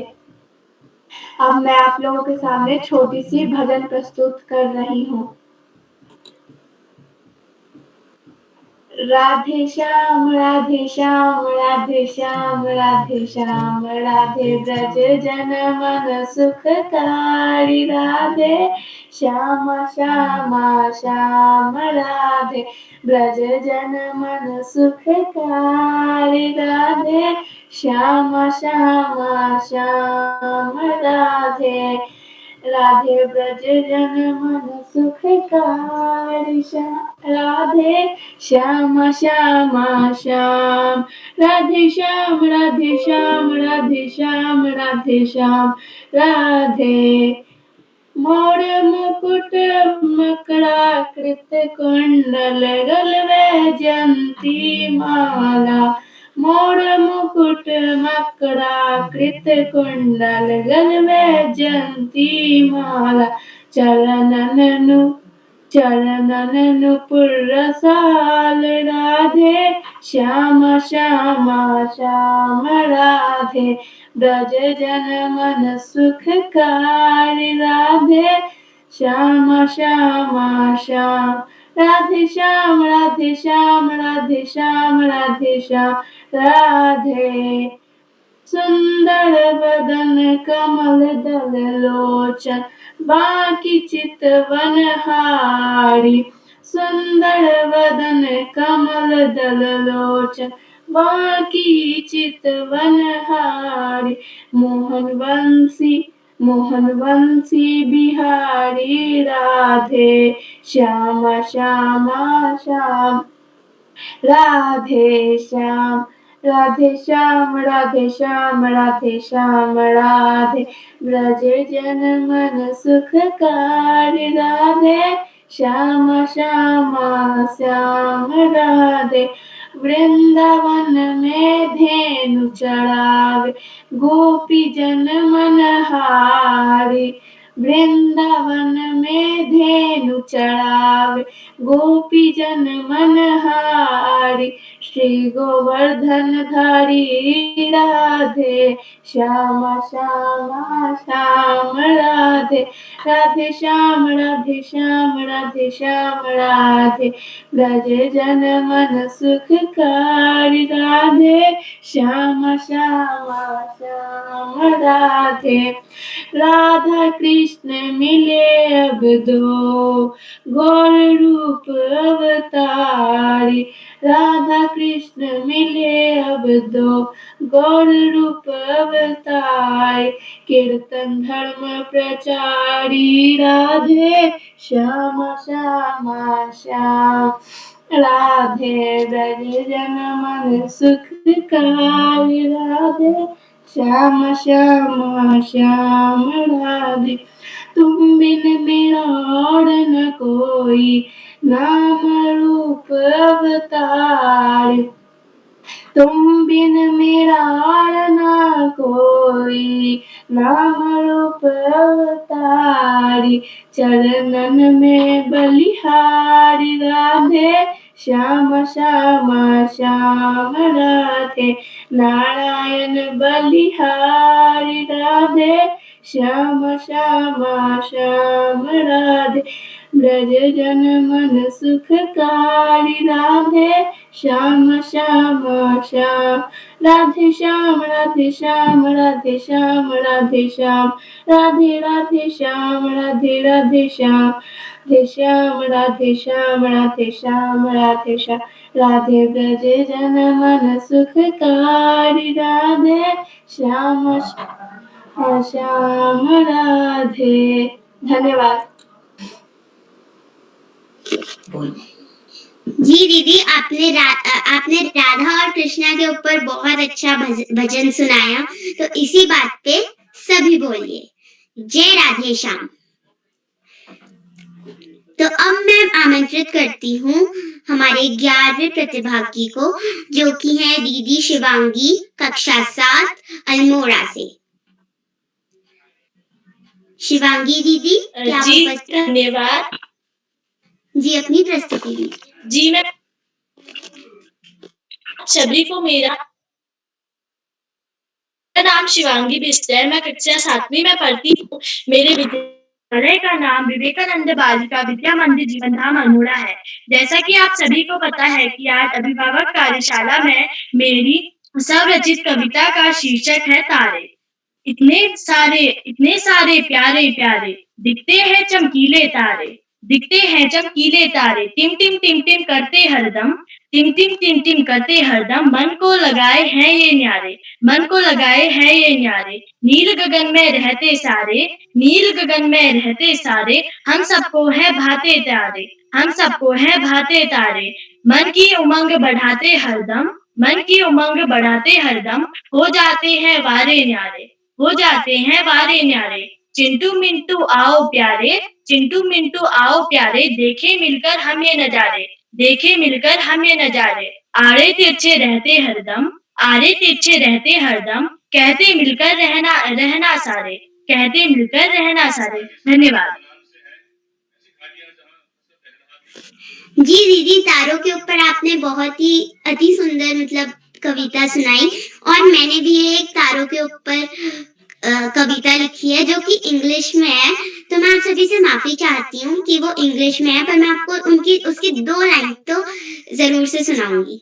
अब मैं आप लोगों के सामने छोटी सी भजन प्रस्तुत कर रही हूँ। राधे श्याम राधे श्याम राधे श्याम राधे श्याम राधे ब्रज जन मन सुखकारी राधे श्याम श्याम श्याम राधे ब्रज जन मन सुखकारी राधे श्याम श्याम श्याम राधे राधे ब्रज जन मन सुखकारी राधे श्याम श्याम श्याम राधे श्याम राधे श्याम राधे श्याम राधे श्याम राधे मोर मुकुट मकराकृत कुंडल गलवे जयंती माला मोर मुकुट मकराकृत कुंडल गलवे जयंती माला चरणन नुपुर रसाल राधे श्याम श्याम श्याम राधे ब्रज जन मन सुखकारी राधे श्याम श्याम श्याम राधे श्याम राधे श्याम राधे श्याम राधे श्याम राधे। सुंदर बदन कमल दल लोचन बाकी चितवन हारी। सुंदर बदन कमल दल लोचन बाकी चितवन हारी। मोहन बंसी बिहारी राधे श्यामा श्यामा श्याम राधे श्याम राधे श्याम राधे श्याम राधे श्याम राधे। ब्रज जन मन सुखकारी राधे श्याम श्याम श्याम राधे। वृंदावन में धेनु चढ़ावे गोपी जन मन हारी। वृंदावन में धेनु चढ़ावे गोपी जन मन हारी। श्री गोवर्धन धारी राधे श्यामा श्यामा श्याम राधे। राधे श्याम राधे श्याम राधे श्याम राधे। ब्रज जन मन सुखकारी राधे श्यामा श्यामा श्याम राधे। राधा कृष्ण मिले अब दो गौर रूप अवतारी। राधा कृष्ण मिले अब दो गौर रूप अवतारी। कीर्तन धर्म प्रचारी राधे श्यामा श्यामा श्याम राधे। ब्रज जन मन सुखकारी राधे श्याम श्याम श्याम राधे। तुम बिन मेरा और न कोई नाम रूप अवतारी। तुम बिन मेरा और न कोई नाम रूप अवतारी। चरणन में बलिहारी राधे श्याम श्याम श्याम राधे। नारायण बलिहारी राधे श्याम श्याम श्याम राधे। ब्रज जन मन सुखकारी राधे श्याम श्याम श्याम राधे श्याम राधे श्याम राधे श्याम राधे श्याम राधे राधे श्याम राधे राधे श्याम राधे श्याम राधे श्याम राधे श्याम राधे श्याम राधे। ब्रज जन मन सुखकारी राधे श्याम श्याम राधे। धन्यवाद। जी दीदी, आपने राधा और कृष्णा के ऊपर बहुत अच्छा भजन सुनाया, तो इसी बात पे सभी बोलिए जय राधे श्याम। तो अब मैं आमंत्रित करती हूँ हमारे 11वें प्रतिभागी को, जो कि है दीदी शिवांगी, कक्षा 7 अल्मोड़ा से। शिवांगी दीदी, क्या जी धन्यवाद। जी अपनी प्रस्तुति दीजिए। जी मैं सभी को मेरा नाम शिवांगी बिष्ट है। मैं कक्षा 7वीं में पढ़ती हूँ। मेरे विद्यालय का नाम विवेकानंद बालिका विद्या मंदिर जीवन धाम अल्मोड़ा है। जैसा कि आप सभी को पता है कि आज अभिभावक कार्यशाला में मेरी स्वरचित कविता का शीर्षक है तारे। इतने सारे प्यारे प्यारे दिखते हैं चमकीले तारे, दिखते हैं चमकीले तारे। टिम टिम टिम टिम करते हरदम, टिम टिम टिम टिम करते हरदम। मन को लगाए हैं ये न्यारे, मन को लगाए हैं ये न्यारे। नील गगन में रहते सारे, नील गगन में रहते सारे। हम सबको है भाते तारे, हम सबको है भाते तारे। मन की उमंग बढ़ाते हरदम, मन की उमंग बढ़ाते हरदम। हो जाते हैं वारे न्यारे, हो जाते हैं वारे न्यारे। चिंटू मिंटू आओ प्यारे, चिंटू मिंटू आओ प्यारे। देखे मिलकर हम ये नजारे, देखे मिलकर हम ये नजारे। आड़े तिरछे रहते हरदम, आड़े तिरछे रहते हरदम। कहते मिलकर रहना सारे, कहते मिलकर रहना सारे। धन्यवाद। जी दीदी, तारों के ऊपर आपने बहुत ही अति सुंदर कविता सुनाई, और मैंने भी एक तारों के ऊपर कविता लिखी है जो कि इंग्लिश में है, तो मैं आप सभी से माफी चाहती हूँ कि वो इंग्लिश में है, पर मैं आपको उसकी 2 लाइन तो जरूर से सुनाऊंगी।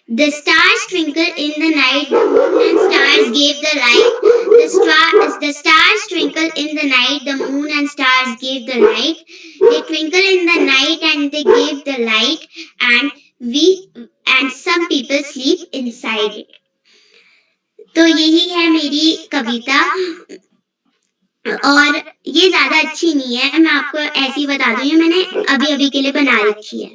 The stars twinkle in the night, the moon and stars gave the light. The stars twinkle in the night, the moon and stars gave the light. They twinkle in the night and they gave the light, and some people sleep inside it. तो यही है मेरी कविता, और ये ज्यादा अच्छी नहीं है, मैं आपको ऐसी बता दूं, ये मैंने अभी के लिए बना रखी है।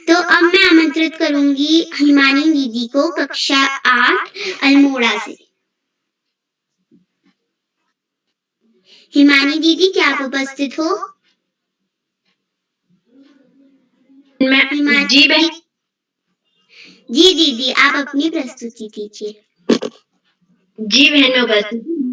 तो अब मैं आमंत्रित करूंगी हिमानी दीदी को कक्षा 8 अल्मोड़ा से। हिमानी दीदी, क्या आप उपस्थित हो? जी दीदी, आप अपनी प्रस्तुति दीजिए। जी बहनों,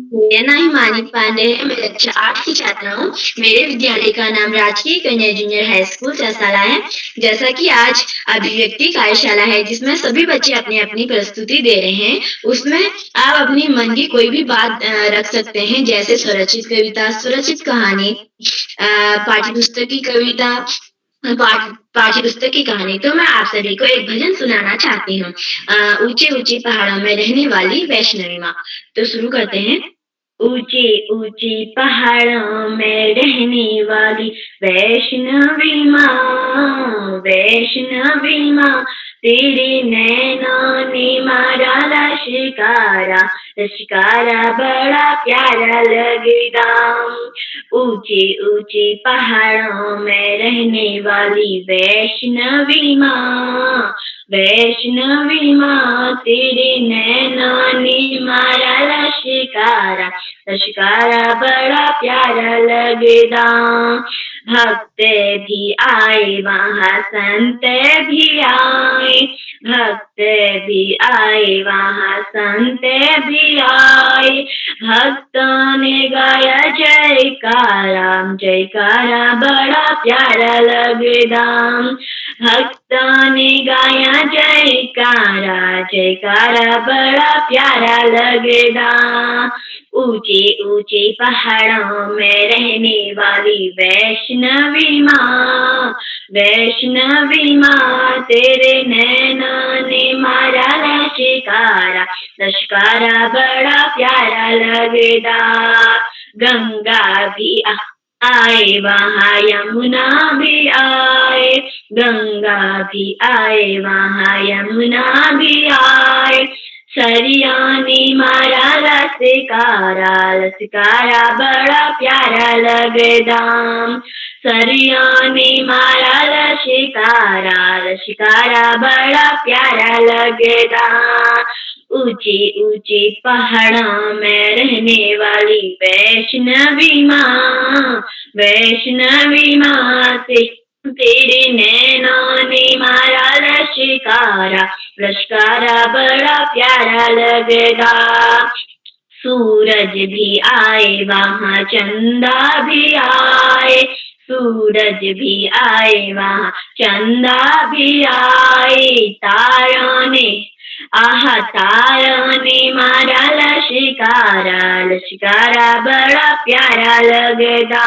मेरा नाम हिमानी पांडे है। मैं कक्षा 8 की छात्रा हूँ। मेरे विद्यालय का नाम राजकीय कन्या जूनियर हाई स्कूल चसाला है। जैसा कि आज अभिव्यक्ति कार्यशाला है जिसमें सभी बच्चे अपनी अपनी प्रस्तुति दे रहे हैं, उसमें आप अपनी मन की कोई भी बात रख सकते हैं, जैसे स्वरचित कविता, स्वरचित कहानी, पाठ्यपुस्तक की कविता, पाठ्यपुस्तक की कहानी। तो मैं आप सभी को एक भजन सुनाना चाहती हूँ, ऊंचे ऊंचे पहाड़ों में रहने वाली वैष्णवी माँ। तो शुरू करते हैं। ऊंचे ऊंचे पहाड़ों में रहने वाली वैष्णवी माँ, वैष्णवी माँ, तेरे नैनों ने मारा लश्कारा, लश्कारा बड़ा प्यारा लगदा। ऊंचे ऊंचे पहाड़ों में रहने वाली वैष्णवी माँ, वैष्णवी माँ, तेरे नैनों ने मारा लश्कारा, लश्कारा बड़ा प्यारा लगदा। भक्त भी आए वहाँ, संत भी आए, भक्त भी आए वहाँ, संत भी आए। भक्तों ने गाया जयकारा, जयकारा बड़ा प्यारा लगदा। भक्तों ने गाया जयकारा, जयकारा बड़ा प्यारा लगदा। ऊंचे ऊंचे पहाड़ों में रहने वाली वैष्णवी माँ, वैष्णवी माँ, तेरे नैनों ने मारा लश्कारा, लश्कारा बड़ा प्यारा लगदा। गंगा भी आए वहाँ, यमुना भी आए, गंगा भी आए वहाँ, यमुना भी आए। सरिया ने मारा लश्कारा, लश्कारा बड़ा प्यारा लगदा। सरिया ने मारा लश्कारा, लश्कारा बड़ा प्यारा लगदा। ऊंचे ऊंचे पहाड़ों में रहने वाली वैष्णवी माँ, वैष्णवी माँ, तेरे नैनों ने मारा लश्कारा, लश्कारा बड़ा प्यारा लगदा। सूरज भी आए वहाँ, चंदा भी आए, सूरज भी आए वहाँ, चंदा भी आए। तारों ने तारों ने मारा लश्कारा, लश्कारा बड़ा प्यारा लगदा।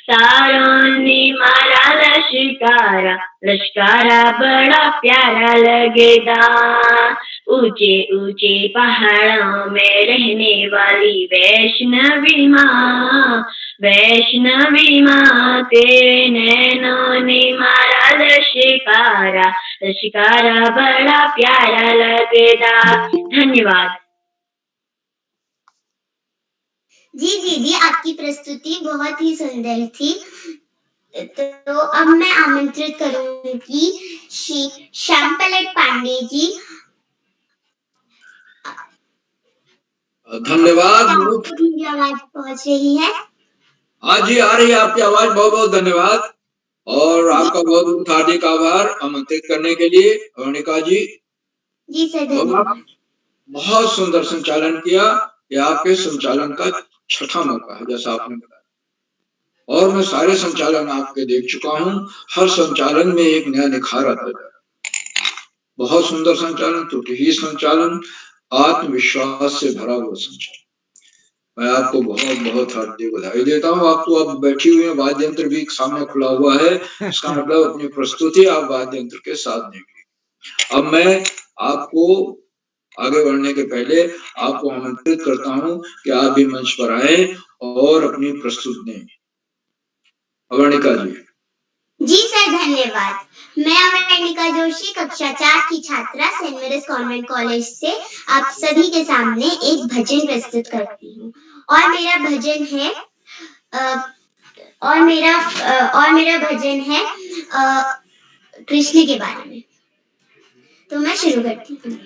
तारों ने मारा लश्कारा, लश्कारा बड़ा प्यारा लगदा। ऊंचे ऊंचे पहाड़ों में रहने वाली वैष्णवी माँ, वैष्णवी माँ, तेरे नैनों ने मारा लश्कारा, लश्कारा बड़ा प्यारा लगदा। धन्यवाद। जी दीदी, आपकी प्रस्तुति बहुत ही सुंदर थी। तो अब मैं आमंत्रित करूंगी श्री श्यामपलट पांडे जी। धन्यवाद। मेरी आवाज पहुंच रही है? हाँ जी, आ रही है आपकी आवाज। बहुत बहुत धन्यवाद और आपका बहुत बहुत हार्दिक आभार आमंत्रित करने के लिए अरुणिका जी। जी सर, धन्यवाद। बहुत सुंदर संचालन किया। यह आपके संचालन का छठा मौका है, जैसा आपने बताया, और मैं सारे संचालन आपके देख चुका हूँ। हर संचालन में एक नया निखार आता है। बहुत सुंदर संचालन, त्रुटिहीन संचालन, आत्मविश्वास से भरा हुआ संचालन। मैं आपको बहुत बहुत हार्दिक बधाई देता हूँ। आप तो अब बैठी हुई हैं, वाद्य यंत्र भी सामने खुला हुआ है, इसका मतलब अपनी प्रस्तुति आप वाद्य यंत्र के साथ देंगे। अब मैं आपको आगे बढ़ने के पहले आपको आमंत्रित करता हूँ कि आप भी मंच पर आए और अपनी प्रस्तुति दें। अवर्णिका जी। जी सर, धन्यवाद। मैं अवर्णिका जोशी, कक्षा 4 की छात्रा, सेंट मेरीज कॉन्वेंट कॉलेज से आप सभी के सामने एक भजन प्रस्तुत करती हूँ। और मेरा भजन है कृष्ण के बारे में। तो मैं शुरू करती हूँ।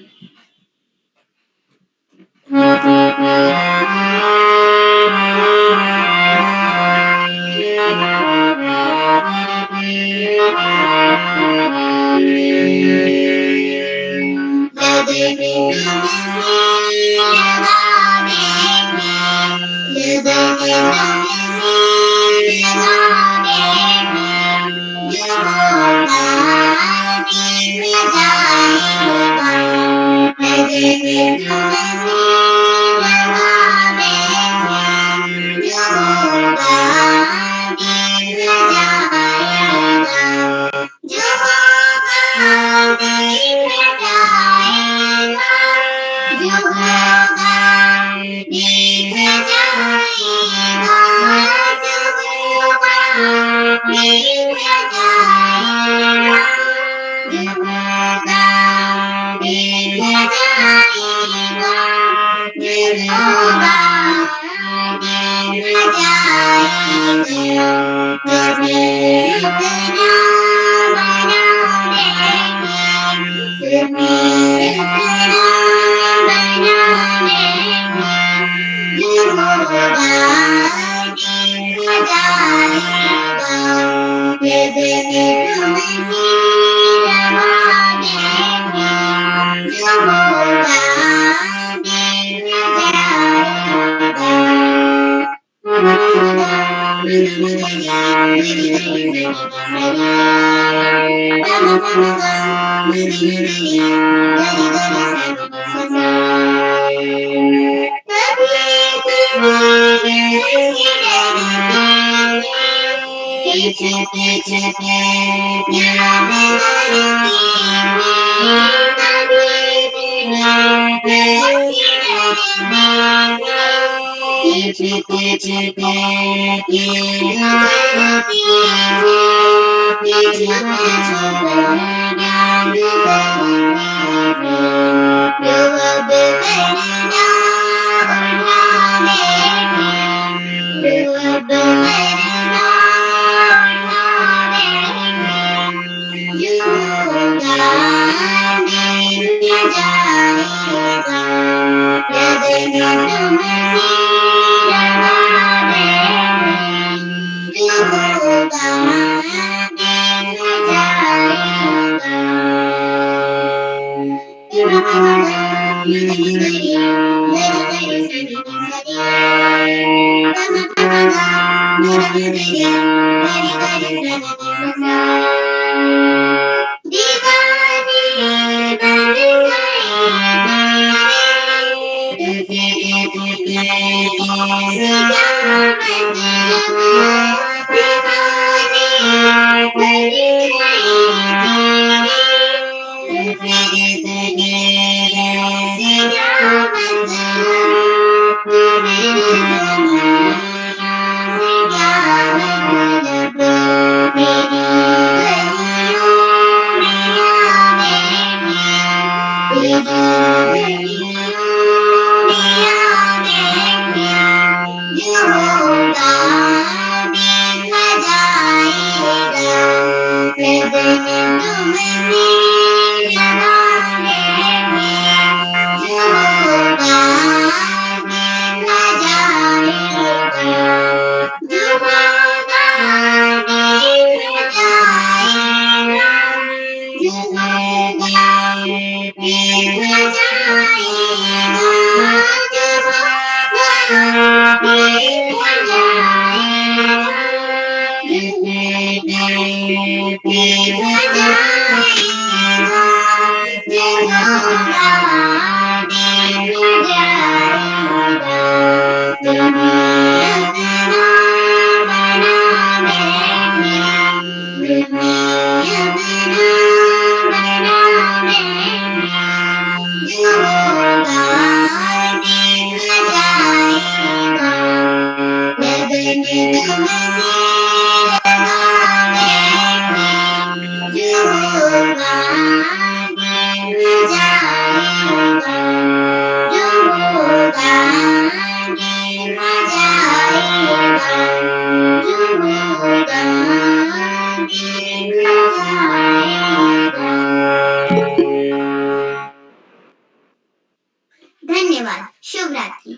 धन्यवाद। शुभ रात्रि।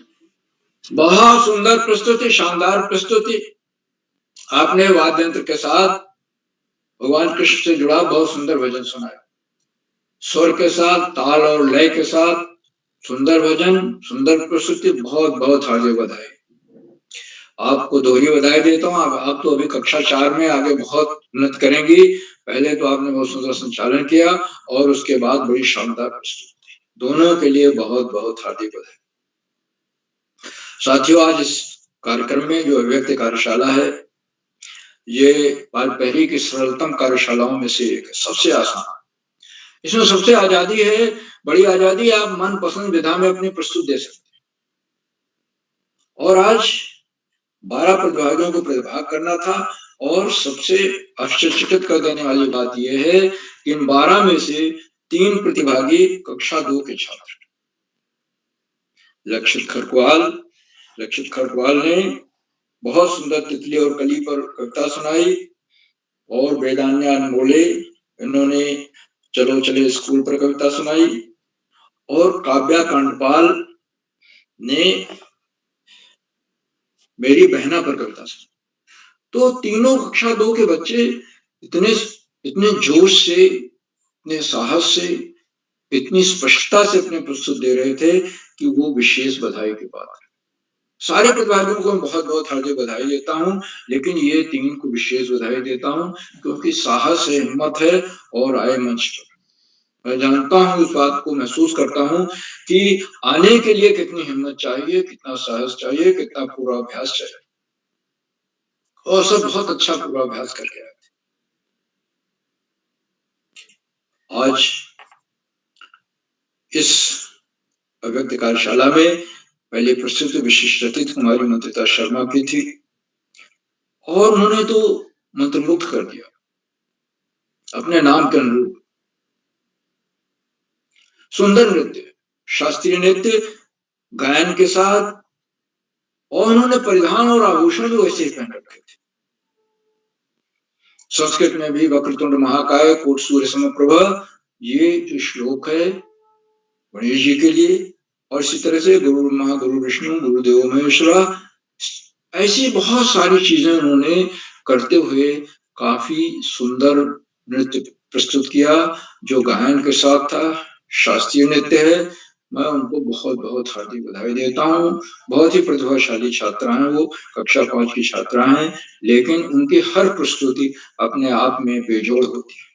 बहुत सुंदर प्रस्तुति, शानदार प्रस्तुति। आपने वाद्य यंत्र के साथ भगवान कृष्ण से जुड़ा बहुत सुंदर भजन सुनाया, स्वर के साथ, ताल और लय के साथ सुंदर भजन, सुंदर प्रस्तुति। बहुत बहुत हार्दिक बधाई। आपको दोहरी बधाई देता हूँ। आप तो अभी कक्षा 4 में, आगे बहुत उन्नत करेंगी। पहले तो आपने बहुत सुंदर संचालन किया और उसके बाद बड़ी शानदार प्रस्तुति। दोनों के लिए बहुत बहुत हार्दिक बधाई। साथियों, आज इस कार्यक्रम में जो अभिव्यक्ति कार्यशाला है, ये बाल पहली की सरलतम कार्यशालाओं में से एक है, सबसे आसान। इसमें सबसे आजादी है, बड़ी आजादी। आप मन पसंद विधा में अपनी प्रस्तुति दे सकते हैं। और आज 12 प्रतिभागियों को प्रतिभाग करना था और सबसे आश्चर्यचकित कर देने वाली बात यह है कि इन 12 में से 3 प्रतिभागी कक्षा 2 के छात्र। लक्षित खरकवाल ने बहुत सुंदर तितली और कली पर कविता सुनाई, और वेदान्या अनमोले, इन्होंने चलो चले स्कूल पर कविता सुनाई, और काव्या कांडपाल ने मेरी बहना पर कविता सुनाई। तो तीनों कक्षा 2 के बच्चे इतने जोश से, इतने साहस से, इतनी स्पष्टता से अपने प्रस्तुत दे रहे थे कि वो विशेष बधाई की बात है। सारे प्रतिभागियों को मैं बहुत बहुत हार्दिक बधाई देता हूँ, लेकिन ये 3 को विशेष बधाई देता हूँ क्योंकि साहस है, हिम्मत है और आए मंच पर। मैं जानता हूँ, इस बात को महसूस करता हूँ कि आने के लिए कितनी हिम्मत चाहिए, कितना साहस चाहिए, कितना पूर्वाभ्यास चाहिए, और सब बहुत अच्छा पूर्वाभ्यास करके आए थे। आज इस अभिव्यक्ति कार्यशाला में पहले प्रस्तुति विशिष्ट अतिथि कुमारी मंत्रिता शर्मा की थी, और उन्होंने तो मंत्रमुग्ध कर दिया अपने नाम के अनुरूप। सुंदर नृत्य, शास्त्रीय नृत्य, गायन के साथ, और उन्होंने परिधान और आभूषण भी वैसे ही पहन रखे थे। संस्कृत में भी वक्रतुंड महाकाय कोटि सूर्य समप्रभ, ये जो श्लोक है गणेश जी के लिए, और इसी तरह से गुरु ब्रह्मा गुरु विष्णु गुरुदेव महेश्वरा, ऐसी बहुत सारी चीजें उन्होंने करते हुए काफी सुंदर नृत्य प्रस्तुत किया, जो गायन के साथ था, शास्त्रीय नृत्य है। मैं उनको बहुत बहुत हार्दिक बधाई देता हूँ। बहुत ही प्रतिभाशाली छात्रा हैं वो, कक्षा 5 की छात्रा हैं, लेकिन उनकी हर प्रस्तुति अपने आप में बेजोड़ होती है।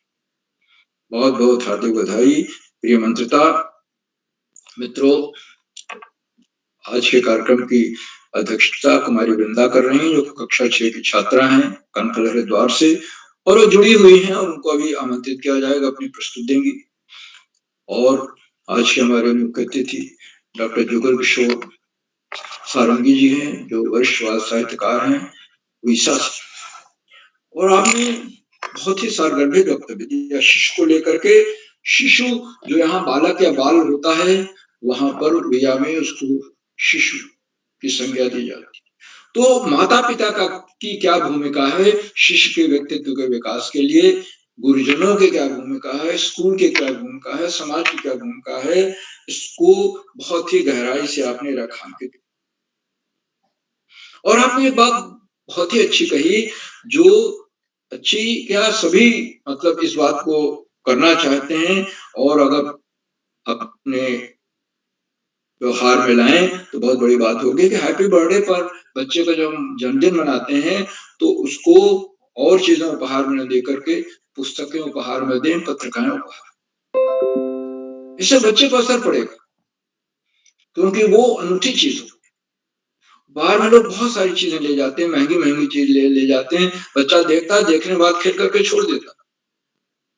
बहुत बहुत हार्दिक बधाई। प्रिय मंत्रिता, मित्रों, आज के कार्यक्रम की अध्यक्षता कुमारी वृंदा कर रही हैं, जो कक्षा 6 की छात्रा हैं कनकल हरिद्वार से, और वो जुड़ी हुई हैं, और उनको अभी आमंत्रित किया जाएगा, अपनी प्रस्तुति देंगी। और आज के हमारे मुख्य अतिथि डॉक्टर जुगल किशोर सारंगी जी हैं, जो वरिष्ठ बाल साहित्यकार हैं उड़ीसा से, और आपने बहुत ही सारगर्भित वक्तव्य दिया शिशु को लेकर के। शिशु जो यहाँ बालक या बाल होता है, वहां पर वेया में उसको शिशु की संज्ञा दी जाती है। तो माता पिता की क्या भूमिका है शिशु के व्यक्तित्व के विकास के लिए, गुरुजनों की क्या भूमिका है, स्कूल की क्या भूमिका है, समाज की क्या भूमिका है, इसको बहुत ही गहराई से आपने रेखांकित। और आपने एक बात बहुत ही अच्छी कही, जो अच्छी क्या सभी मतलब इस बात को करना चाहते हैं, और अगर अपने व्यवहार में लाएं तो बहुत बड़ी बात होगी कि हैप्पी बर्थडे पर बच्चे का जब हम जन्मदिन मनाते हैं तो उसको और चीजें उपहार में दे करके पुस्तकें उपहार में दें, पत्रिकाएं उपहार। इससे बच्चे को असर पड़ेगा, क्योंकि वो अनूठी चीज हो। बाहर में लोग बहुत सारी चीजें ले जाते हैं, महंगी महंगी चीज ले जाते हैं, बच्चा देखता है, देखने के बाद खेल करके छोड़ देता।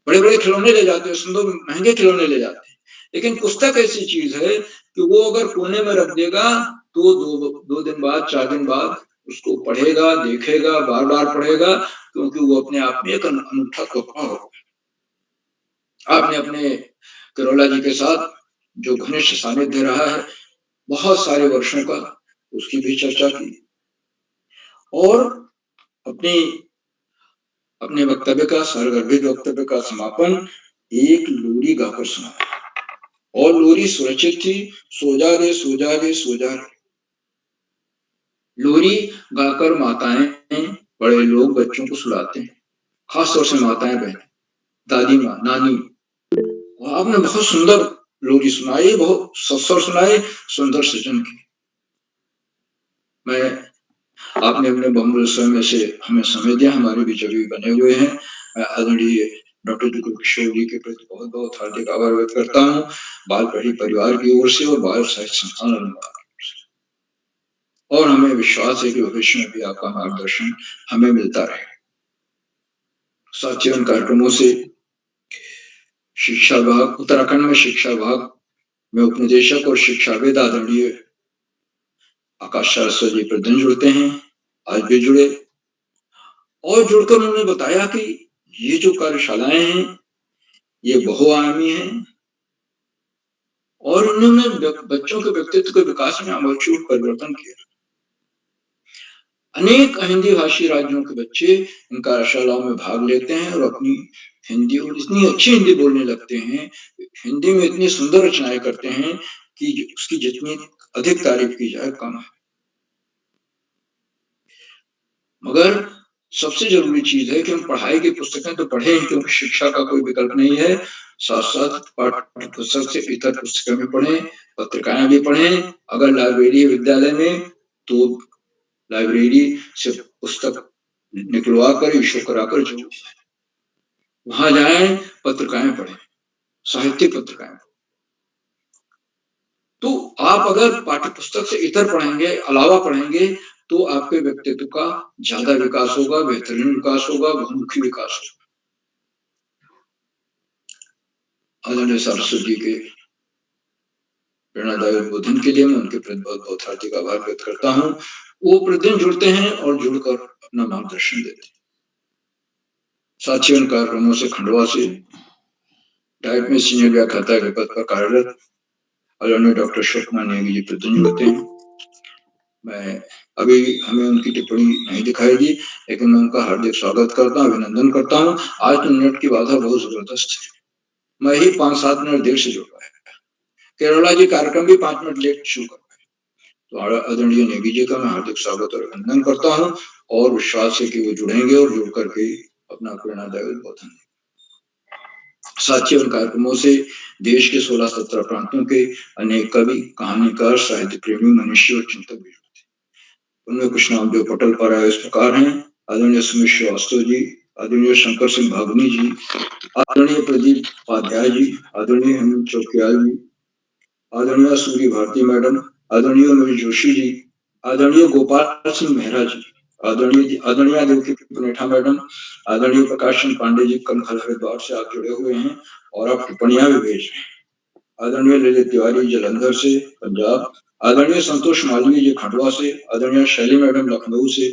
बड़े बड़े खिलौने ले जाते हैं, सुंदर महंगे खिलौने ले जाते हैं, लेकिन पुस्तक ऐसी चीज है कि वो अगर कोने में रख देगा तो दो दिन बाद, 4 दिन बाद उसको पढ़ेगा, देखेगा, बार बार पढ़ेगा, क्योंकि वो अपने आप में एक अनूठा तोहफा होगा। आपने अपने करोला जी के साथ जो घनिष्ठ सानिध्य रहा है बहुत सारे वर्षों का, उसकी भी चर्चा की और अपनी अपने वक्तव्य का, सारगर्भित वक्तव्य का समापन एक लोरी गाकर सुनाया और लोरी सुरक्षित थी, सो जा रे सो जा रे सो जा रे। लोरी गाकर माताएं, बड़े लोग बच्चों को सुलाते हैं, खासतौर से माताएं बहनें, दादी माँ, नानी। और आपने बहुत सुंदर लोरी सुनाई, बहुत सस्वर सुनाई, सुंदर सृजन की। मैं आपने अपने बहुमूल्य समय से हमें समय दिया, हमारे बीच अभी बने हुए हैं। मैं आदरणीय डॉक्टर जुगल किशोर जी के प्रति बहुत बहुत हार्दिक आभार व्यक्त करता हूँ, बाल पढ़ी परिवार की ओर से और बाल साहित्य संस्थान अल्मोड़ा की ओर से। और हमें विश्वास है कि भविष्य में भी आपका मार्गदर्शन हमें मिलता रहे। साथियों, इन कार्यक्रमों से शिक्षा विभाग, उत्तराखंड में शिक्षा विभाग में उपनिदेशक और शिक्षाविद आदरणीय आकाश सारस्वत जी प्रतिदिन जुड़ते हैं, आज भी जुड़े और जुड़कर उन्होंने बताया कि ये जो कार्यशालाएं हैं ये बहुआयामी हैं और उन्होंने बच्चों के व्यक्तित्व के विकास में आमूल परिवर्तन किया। अनेक हिंदी भाषी राज्यों के बच्चे इन कार्यशालाओं में भाग लेते हैं और अपनी हिंदी, और इतनी अच्छी हिंदी बोलने लगते हैं, हिंदी में इतनी सुंदर रचनाएं करते हैं कि उसकी जितनी अधिक तारीफ की जाए कम है। मगर सबसे जरूरी चीज है कि हम पढ़ाई की पुस्तकें तो पढ़ें, क्योंकि शिक्षा का कोई विकल्प नहीं है। साथ साथ पाठ्य पुस्तक से इतर पुस्तकें भी पढ़ें, पत्रिकाएं भी पढ़ें। अगर लाइब्रेरी है विद्यालय में तो लाइब्रेरी से पुस्तक निकलवा कर, इशू कराकर जो वहां जाएं, पत्रिकाएं पढ़ें, साहित्यिक पत्रिकाएं। तो आप अगर पाठ्य पुस्तक से इतर पढ़ेंगे, अलावा पढ़ेंगे, तो आपके व्यक्तित्व का ज्यादा विकास होगा, बेहतरीन विकास होगा, बहुमुखी विकास होगा। आदरणीय सारस्वत जी के प्रेरणादायी उद्बोधन के लिए मैं उनके प्रति बहुत बहुत हार्दिक आभार व्यक्त करता हूँ। वो प्रतिदिन जुड़ते हैं और जुड़कर अपना मार्गदर्शन देते हैं। साथियों, इन कार्यक्रमों से खंडवा से डाइट में सीनियर व्याख्याता के पद पर कार्यरत आदरणीय डॉक्टर अशोक कुमार नेगी जी प्रतिदिन जुड़ते हैं। मैं अभी हमें उनकी टिप्पणी नहीं दिखाई दी, लेकिन मैं उनका हार्दिक स्वागत करता हूँ, अभिनंदन करता हूँ। आज तो मिनट की बाधा बहुत जबरदस्त है, मैं ही 5-7 मिनट देर से जुड़ पाया। केरला जी कार्यक्रम भी 5 मिनट लेट शुरू कर पाए। तो आदरणीय नेगी जी का मैं हार्दिक स्वागत और अभिनंदन करता हूँ और विश्वास है कि वो जुड़ेंगे और जुड़ करके अपना प्रेरणादायी उद्बोधन। साथियों, इन कार्यक्रमों से देश के 16-17 प्रांतों के अनेक कवि, कहानीकार, साहित्य प्रेमी, मनुष्य और चिंतक भी जुड़ते हैं। उनमें कुछ नाम जो पटल पर आए इस प्रकार हैं: आदरणीय सुमित श्रीवास्तव जी, आदरणीय शंकर सिंह भागनी जी, आदरणीय प्रदीप उपाध्याय जी, आदरणीय हेमंत चौकियाल जी, आदरणीय सूर्य भारती मैडम, आदरणीय अमित जोशी जी, आदरणीय गोपाल सिंह मेहरा जी, आदरणीय देवकी पुनेठा मैडम, आदरणीय प्रकाश चंद पांडे जी कनखल हरिद्वार से आप जुड़े हुए हैं और आप टिप्पणियां भी भेज रहे हैं। आदरणीय ललित तिवारी जलंधर से पंजाब, आदरणीय संतोष मालवीय जी खंडवा से, आदरणीय शैली मैडम लखनऊ से,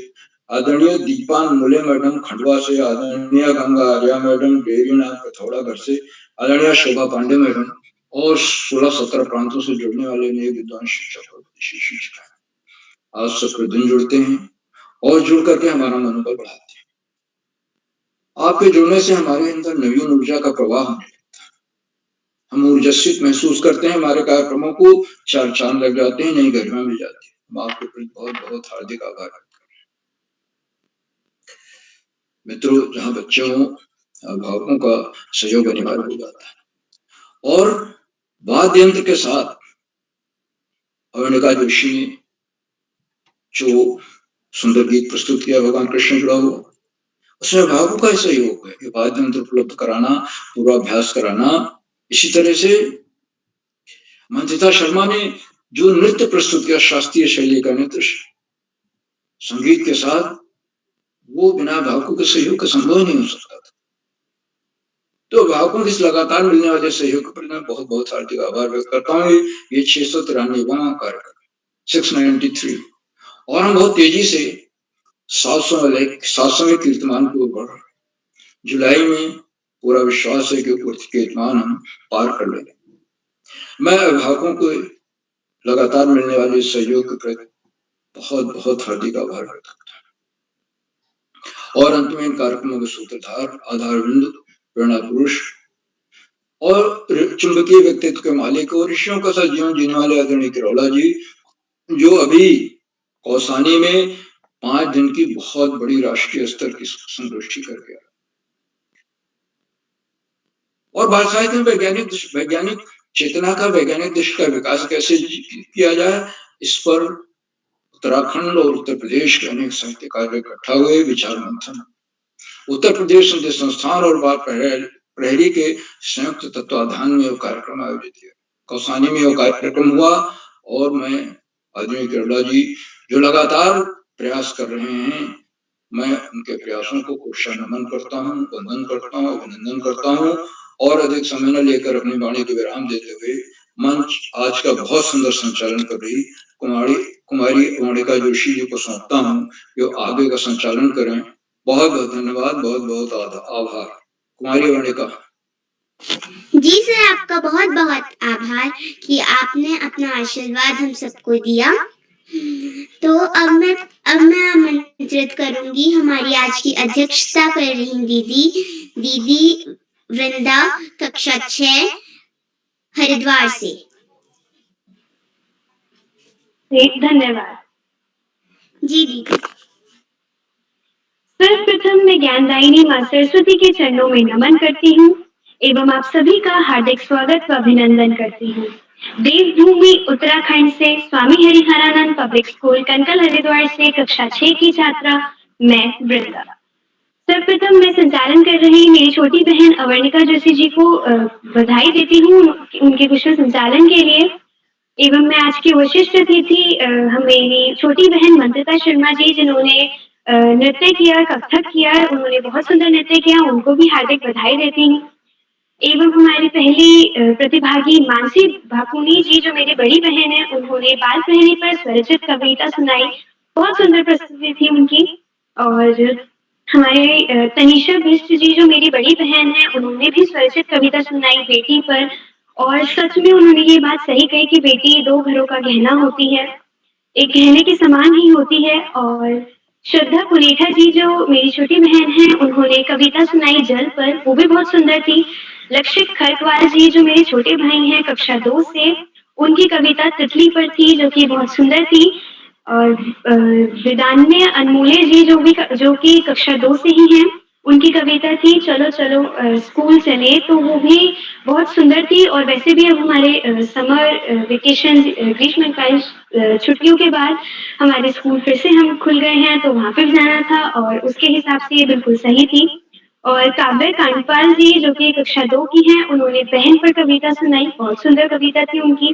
आदरणीय दीपान मुले मैडम खंडवा से, आदरणीय गंगा आर्या मैडम डेरीनाथ पिथौरागढ़ से, आदरणीय शोभा पांडे मैडम और 16-17 प्रांतों से जुड़ने वाले नए विद्वान शिक्षक और विदेशी शिक्षक आज सब प्रतिदिन जुड़ते हैं और जुड़ करके हमारा मनोबल बढ़ाते हैं। आपके जुड़ने से हमारे अंदर नवीन ऊर्जा का प्रवाह होने लगता है, हम ऊर्जास्वित महसूस करते हैं, हमारे कार्यक्रमों को 4 चांद लग जाते हैं, नई गरिमा मिल जाती है। हम आपके प्रति बहुत बहुत हार्दिक आभार व्यक्त करते हैं। मित्रों, जहाँ बच्चे हों, अभिभावकों का सहयोग अनिवार्य हो जाता है और वाद्य यंत्र के साथ अवनिका जोशी ने जो सुंदर गीत प्रस्तुत किया, भगवान कृष्ण जुड़ा हुआ, उसमें अभिभावकों का सहयोग है कि वाद्य यंत्र उपलब्ध कराना, पूर्वाभ्यास कराना। इसी तरह से मंजिता शर्मा ने जो नृत्य प्रस्तुत किया, शास्त्रीय शैली का नृत्य संगीत के साथ, वो बिना अभिभावकों के सहयोग का संभव नहीं हो सकता था। तो अभिभावकों के इस लगातार मिलने वाले सहयोग के प्रति मैं बहुत बहुत हार्दिक आभार व्यक्त करता हूँ। ये 693वां कार्यक्रम 693 और हम बहुत तेजी से 700वें कीर्तिमान की ओर बढ़ रहे हैं। जुलाई में पूरा विश्वास है कि कीर्तिमान हम पार कर लेंगे। मैं अभिभावकों को लगातार मिलने वाले सहयोग के प्रति बहुत बहुत हार्दिक आभार व्यक्त करता हूँ। और अंत में इन कार्यक्रमों के सूत्रधार, आधारबिंदु, प्रेरणा पुरुष और चुंबकीय व्यक्तित्व के मालिक और ऋषियों का साथ जीवन जीने वाले आदरणीय किरौला जी, जो अभी कौसानी में 5 दिन की बहुत बड़ी राष्ट्रीय स्तर की संगोष्ठी करके आए और बाल साहित्य में वैज्ञानिक चेतना का, वैज्ञानिक दृष्टि का विकास कैसे किया जाए, इस पर उत्तराखंड और उत्तर प्रदेश के अनेक साहित्यकार इकट्ठा हुए, विचार मंथन। उत्तर प्रदेश संदेश संस्थान और बाल प्रहरी के संयुक्त तत्वाधान में वो कार्यक्रम आयोजित किया। कौसानी में वो कार्यक्रम हुआ और मैं आदरणीय किरौला जी जो लगातार प्रयास कर रहे हैं, मैं उनके प्रयासों को कोशा नमन करता हूँ, वंदन करता हूँ, अभिनंदन करता हूँ और अधिक समय न लेकर अपनी वाणी को विराम देते हुए मंच आज का बहुत सुंदर संचालन कर रही कुमारी मोनिका जोशी जी को सौंपता हूँ, जो आगे का संचालन करें। बहुत बहुत धन्यवाद, बहुत बहुत आभार। कुमारी मोनिका। जी सर, आपका बहुत बहुत आभार कि आपने अपना आशीर्वाद हम सबको दिया। तो अब मैं आमंत्रित करूंगी हमारी आज की अध्यक्षता कर रही दीदी वृंदा, कक्षा 6 हरिद्वार से। धन्यवाद जी दीदी। सर्वप्रथम मैं ज्ञानदायिनी माँ सरस्वती के चरणों में नमन करती हूँ एवं आप सभी का हार्दिक स्वागत व अभिनंदन करती हूँ। देवभूमि उत्तराखंड से स्वामी हरिहरानंद पब्लिक स्कूल कनकल हरिद्वार से कक्षा 6 की छात्रा मैं वृंदा। सर्वप्रथम मैं संचालन कर रही मेरी छोटी बहन अवर्णिका जोशी जी को बधाई देती हूँ उनके कुशल संचालन के लिए। एवं मैं आज की विशिष्ट अतिथि मेरी छोटी बहन मंत्रिता शर्मा जी, जिन्होंने नृत्य किया, कथक किया, उन्होंने बहुत सुंदर नृत्य किया, उनको भी हार्दिक बधाई देती हूँ। एवं हमारी पहली प्रतिभागी मानसी भाकुनी जी, जो मेरी बड़ी बहन है, उन्होंने बाल प्रहरी पर स्वरचित कविता सुनाई, बहुत सुंदर प्रस्तुति थी उनकी। और हमारे तनीषा बिष्ट जी, जो मेरी बड़ी बहन है, उन्होंने भी स्वरचित कविता सुनाई बेटी पर। और सच में उन्होंने ये बात सही कही कि बेटी 2 घरों का गहना होती है, एक गहने के समान ही होती है। और श्रद्धा पुलेठा जी, जो मेरी छोटी बहन है, उन्होंने कविता सुनाई जल पर, वो भी बहुत सुंदर थी। लक्षित खरकवाल जी, जो मेरे छोटे भाई हैं कक्षा 2 से, उनकी कविता तितली पर थी, जो कि बहुत सुंदर थी। और वेदान्य अनमोले जी, जो कि कक्षा 2 से ही हैं, उनकी कविता थी चलो चलो स्कूल चले, तो वो भी बहुत सुंदर थी। और वैसे भी अब हमारे समर वेकेशन, ग्रीष्मकालीन छुट्टियों के बाद हमारे स्कूल फिर से हम खुल गए हैं, तो वहाँ पे भी जाना था और उसके हिसाब से ये बिल्कुल सही थी। और काव्य कांडपाल जी, जो कि कक्षा 2 की हैं, उन्होंने बहन पर कविता सुनाई, बहुत सुंदर कविता थी उनकी।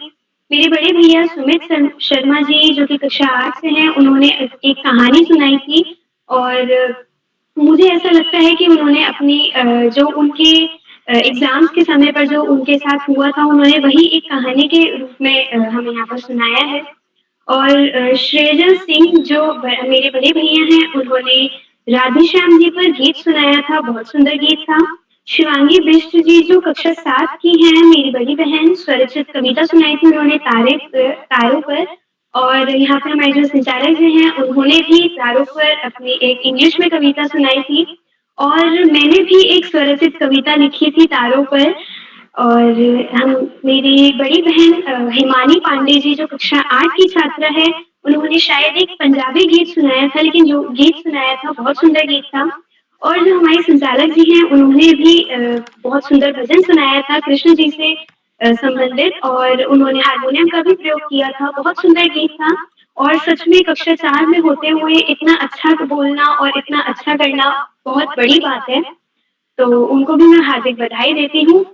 मेरे बड़े भैया सुमित शर्मा जी, जो कि कक्षा 8 से हैं, उन्होंने एक कहानी सुनाई थी। और मुझे ऐसा लगता है कि उन्होंने अपनी जो उनके एग्जाम्स के समय पर जो उनके साथ हुआ था, उन्होंने वही एक कहानी के रूप में हमें यहाँ पर सुनाया है। और श्रेजल सिंह, जो मेरे बड़े भैया हैं, उन्होंने राधेश्याम जी पर गीत सुनाया था, बहुत सुंदर गीत था। शिवांगी बिष्ट जी, जो कक्षा 7 की हैं, मेरी बड़ी बहन, स्वरचित कविता सुनाई थी उन्होंने तारों पर। और यहाँ पर हमारे जो संचालक जी हैं, उन्होंने भी तारों पर अपनी एक इंग्लिश में कविता सुनाई थी। और मैंने भी एक स्वरचित कविता लिखी थी तारों पर। और मेरी बड़ी बहन हिमानी पांडे जी, जो कक्षा 8 की छात्रा है, उन्होंने शायद एक पंजाबी गीत सुनाया था, लेकिन जो गीत सुनाया था बहुत सुंदर गीत था। और जो हमारे संचालक जी हैं, उन्होंने भी बहुत सुंदर भजन सुनाया था कृष्ण जी से संबंधित, और उन्होंने हारमोनियम का भी प्रयोग किया था, बहुत सुंदर गीत था। और सच में कक्षा 4 में होते हुए इतना अच्छा बोलना और इतना अच्छा करना बहुत बड़ी बात है, तो उनको भी मैं हार्दिक बधाई देती हूँ।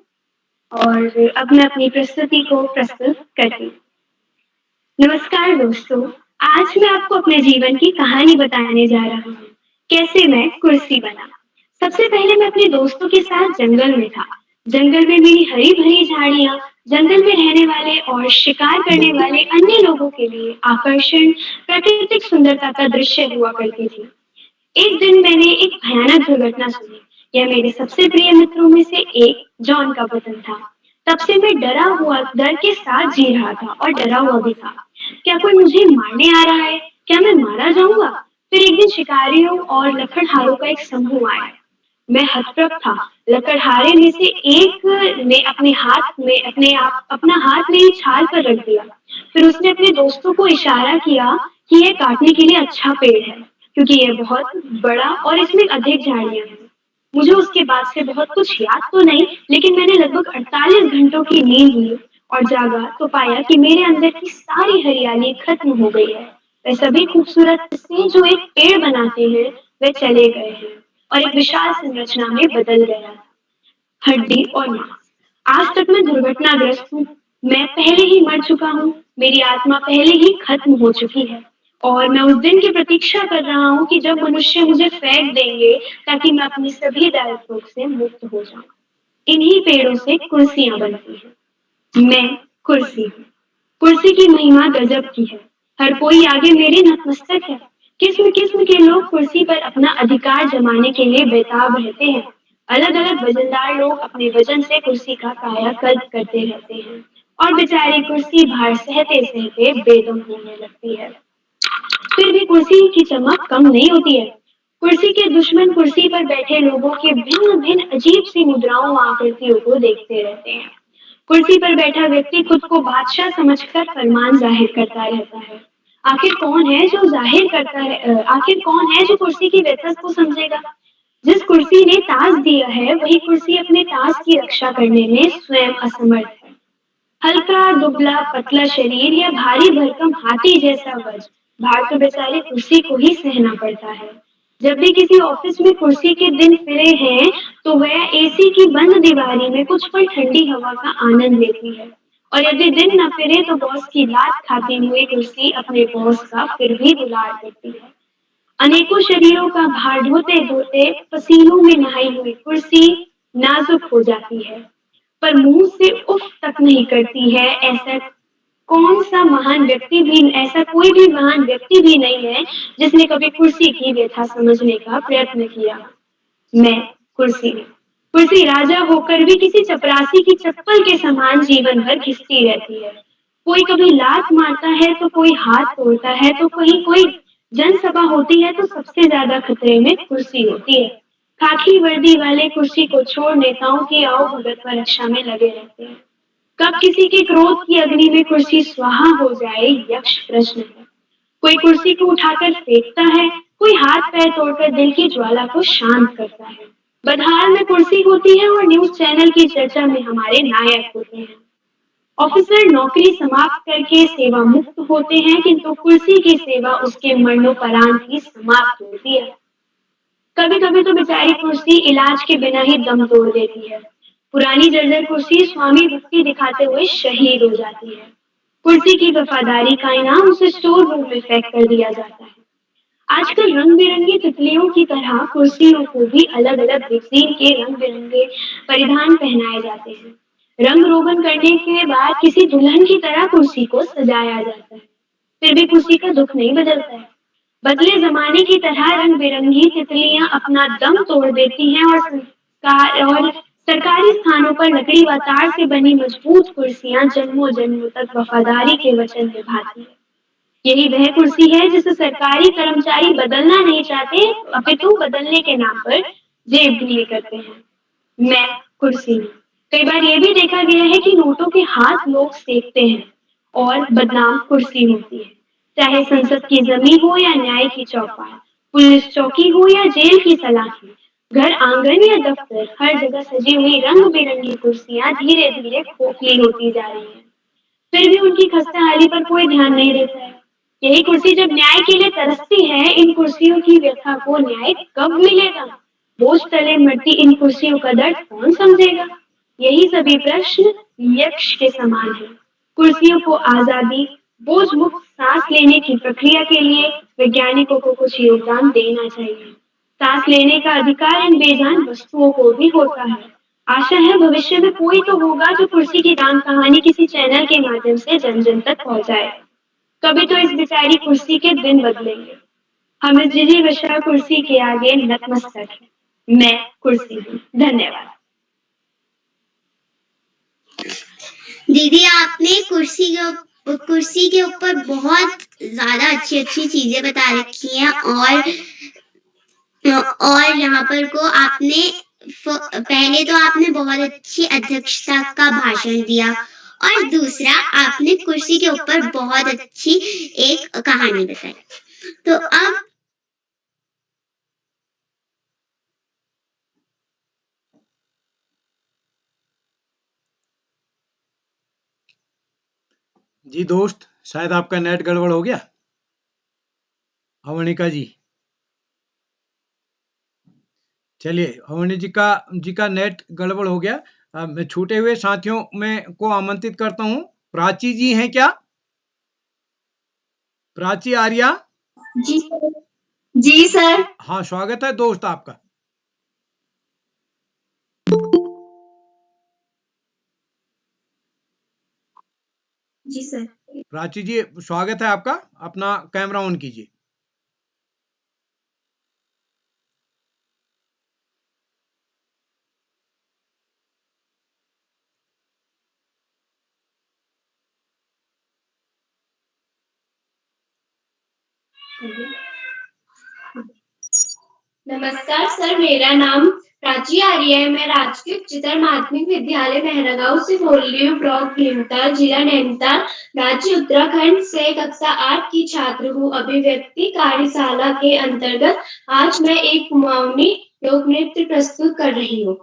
और अब मैं अपनी प्रस्तुति को प्रस्तुत करती हूँ। नमस्कार दोस्तों, आज मैं आपको अपने जीवन की कहानी बताने जा रहा हूँ, कैसे मैं कुर्सी बना। सबसे पहले मैं अपने दोस्तों के साथ जंगल में था। जंगल में मेरी हरी भरी झाड़ियां, जंगल में रहने वाले और शिकार करने वाले अन्य लोगों के लिए आकर्षण, प्राकृतिक सुंदरता का दृश्य हुआ करती थी। एक दिन मैंने एक भयानक दुर्घटना सुनी। यह मेरे सबसे प्रिय मित्रों में से एक जॉन का वतन था। तब से मैं डर के साथ जी रहा था और डरा हुआ भी था। क्या कोई मुझे मारने आ रहा है? क्या मैं मारा जाऊंगा? फिर एक दिन शिकारियों और लकड़हारों का एक समूह आया। मैं हतप्रभ था। लकड़हारे में से एक ने अपना हाथ मेरी छाल पर रख दिया। फिर उसने अपने दोस्तों को इशारा किया कि यह काटने के लिए अच्छा पेड़ है, क्योंकि यह बहुत बड़ा और इसमें अधिक झाड़ियां हैं। मुझे उसके बाद से बहुत कुछ याद तो नहीं, लेकिन मैंने लगभग 48 घंटों की नींद ली और जागा तो पाया कि मेरे अंदर की सारी हरियाली खत्म हो गई है। वह सभी खूबसूरत हिस्से जो एक पेड़ बनाते हैं, वे चले गए हैं और एक विशाल संरचना में बदल गया है। हड्डी और मांस। आज तक मैं दुर्घटनाग्रस्त हूँ। मैं पहले ही मर चुका हूँ। मेरी आत्मा पहले ही खत्म हो चुकी है और मैं उस दिन की प्रतीक्षा कर रहा हूँ कि जब मनुष्य मुझे फेंक देंगे, ताकि मैं अपने सभी दायित्वों से मुक्त हो जाऊं। इन्हीं पेड़ों से कुर्सियां बनती हैं। मैं कुर्सी हूँ। कुर्सी की महिमा गजब की है। हर कोई आगे मेरे नतमस्तक है। किस्म किस्म के लोग कुर्सी पर अपना अधिकार जमाने के लिए बेताब रहते हैं। अलग अलग वजनदार लोग अपने वजन से कुर्सी का कायाकल्प करते रहते हैं और बेचारी कुर्सी भार सहते सहते बेदम होने लगती है। फिर भी कुर्सी की चमक कम नहीं होती है। कुर्सी के दुश्मन कुर्सी पर बैठे लोगों के भिन्न भिन्न अजीब सी मुद्राओं व आकृतियों को देखते रहते हैं। कुर्सी पर बैठा व्यक्ति खुद को बादशाह समझकर फरमान जाहिर करता रहता है। आखिर कौन है जो कुर्सी की व्यथत को समझेगा? जिस कुर्सी ने ताज दिया है, वही कुर्सी अपने ताज की रक्षा करने में स्वयं असमर्थ है। हल्का दुबला पतला शरीर या भारी भरकम हाथी जैसा वजन, भार तो बेचारी कुर्सी को ही सहना पड़ता है। जब भी किसी ऑफिस में कुर्सी के दिन फिरे हैं, तो वह एसी की बंद दीवारी में कुछ पल ठंडी हवा का आनंद लेती है। और यदि दिन न फिरे तो बॉस की लात खाती हुई कुर्सी अपने बॉस का फिर भी दुलार करती है। अनेकों शरीरों का भार ढोते ढोते पसीनों में नहाई हुई कुर्सी नाजुक हो जाती है, पर मुंह से उफ तक नहीं करती है। ऐसा कोई भी महान व्यक्ति भी नहीं है जिसने कभी कुर्सी की व्यथा समझने का प्रयत्न किया। मैं कुर्सी हूँ। कुर्सी राजा होकर भी किसी चपरासी की चप्पल के समान जीवन भर घिसती रहती है। कोई कभी लात मारता है तो कोई हाथ तोड़ता है, तो कहीं कोई जनसभा होती है तो सबसे ज्यादा खतरे में कुर्सी होती है। खाकी वर्दी वाले कुर्सी को छोड़ नेताओं की आओ भगत व रक्षा में लगे रहते हैं। कब किसी के क्रोध की अग्नि में कुर्सी स्वाहा हो जाए, यक्ष प्रश्न है। कोई कुर्सी को उठाकर फेंकता है, कोई हाथ पैर तोड़कर दिल की ज्वाला को शांत करता है। बधार में कुर्सी होती है और न्यूज चैनल की चर्चा में हमारे नायक होते हैं। ऑफिसर नौकरी समाप्त करके सेवा मुक्त होते हैं, किंतु कुर्सी की सेवा उसके मरणोपरांत ही समाप्त होती है। कभी कभी तो बेचारी कुर्सी इलाज के बिना ही दम तोड़ देती है। पुरानी जर्जर कुर्सी स्वामी भक्ति दिखाते हुए शहीद हो जाती है। कुर्सी की वफादारी का इनाम उसे स्टोर रूम में पैक कर दिया जाता है। आजकल रंग बिरंगी तितलियों की तरह कुर्सियों को भी अलग अलग डिजाइन के रंग बिरंगे परिधान पहनाए जाते हैं। रंग रोगन करने के बाद किसी दुल्हन की तरह कुर्सी को सजाया जाता है। फिर भी कुर्सी का दुख नहीं बदलता है। बदले जमाने की तरह रंग बिरंगी तितलियां अपना दम तोड़ देती हैं और सरकारी स्थानों पर लकड़ी व तार से बनी मजबूत कुर्सियां जन्मों जन्मों तक वफादारी के वचन निभाती है। यही वह कुर्सी है जिसे सरकारी कर्मचारी बदलना नहीं चाहते, अपितु बदलने के नाम पर जेब ढीली करते हैं। मैं कुर्सी हूँ। कई बार ये भी देखा गया है कि नोटों के हाथ लोग सेकते हैं और बदनाम कुर्सी होती है। चाहे संसद की जमीन हो या न्याय की चौपाल, पुलिस चौकी हो या जेल की सलाखी, घर आंगन या दफ्तर, हर जगह सजी हुई रंग बिरंगी कुर्सियां धीरे धीरे खोखली होती जा रही हैं। फिर भी उनकी खस्ताहाली पर कोई ध्यान नहीं देता है। यही कुर्सी जब न्याय के लिए तरसती है, इन कुर्सियों की व्यथा को न्याय कब मिलेगा? बोझ तले मरती इन कुर्सियों का दर्द कौन समझेगा? यही सभी प्रश्न यक्ष के समान है। कुर्सियों को आजादी, बोझ मुक्त सांस लेने की प्रक्रिया के लिए वैज्ञानिकों को कुछ योगदान देना चाहिए। सांस लेने का अधिकार इन बेजान वस्तुओं को भी होता है। आशा है भविष्य में कोई तो होगा जो कुर्सी की दान कहानी किसी चैनल के माध्यम से जन जन तक पहुंचाए। कभी तो इस बेचारी कुर्सी के दिन बदलेंगे। हम इस जिजी विशाल कुर्सी के आगे नतमस्तक हैं। मैं कुर्सी हूँ। धन्यवाद। दीदी आपने कुर्सी के ऊपर बहुत ज्यादा अच्छी अच्छी चीजें बता रखी हैं और यहाँ पर को आपने पहले तो आपने बहुत अच्छी अध्यक्षता का भाषण दिया और दूसरा आपने कुर्सी के ऊपर बहुत अच्छी एक कहानी बताई। तो अब जी दोस्त, शायद आपका नेट गड़बड़ हो गया। अवनिका जी, चलिए अवनी जी का नेट गड़बड़ हो गया। मैं छूटे हुए साथियों में को आमंत्रित करता हूँ। प्राची जी हैं क्या? प्राची आर्या? जी सर। जी सर। हाँ, स्वागत है दोस्त आपका। जी सर। प्राची जी स्वागत है आपका। अपना कैमरा ऑन कीजिए। नमस्कार सर, मेरा नाम प्राची आर्य है। मैं राजकीय उच्चतर माध्यमिक विद्यालय महरागांव से बोल रही हूँ। ब्लॉक भीमताल, जिला नैनीताल, राज्य उत्तराखंड से कक्षा 8 की छात्र हूँ। अभिव्यक्ति कार्यशाला के अंतर्गत आज मैं एक कुमाऊनी लोक नृत्य प्रस्तुत कर रही हूँ।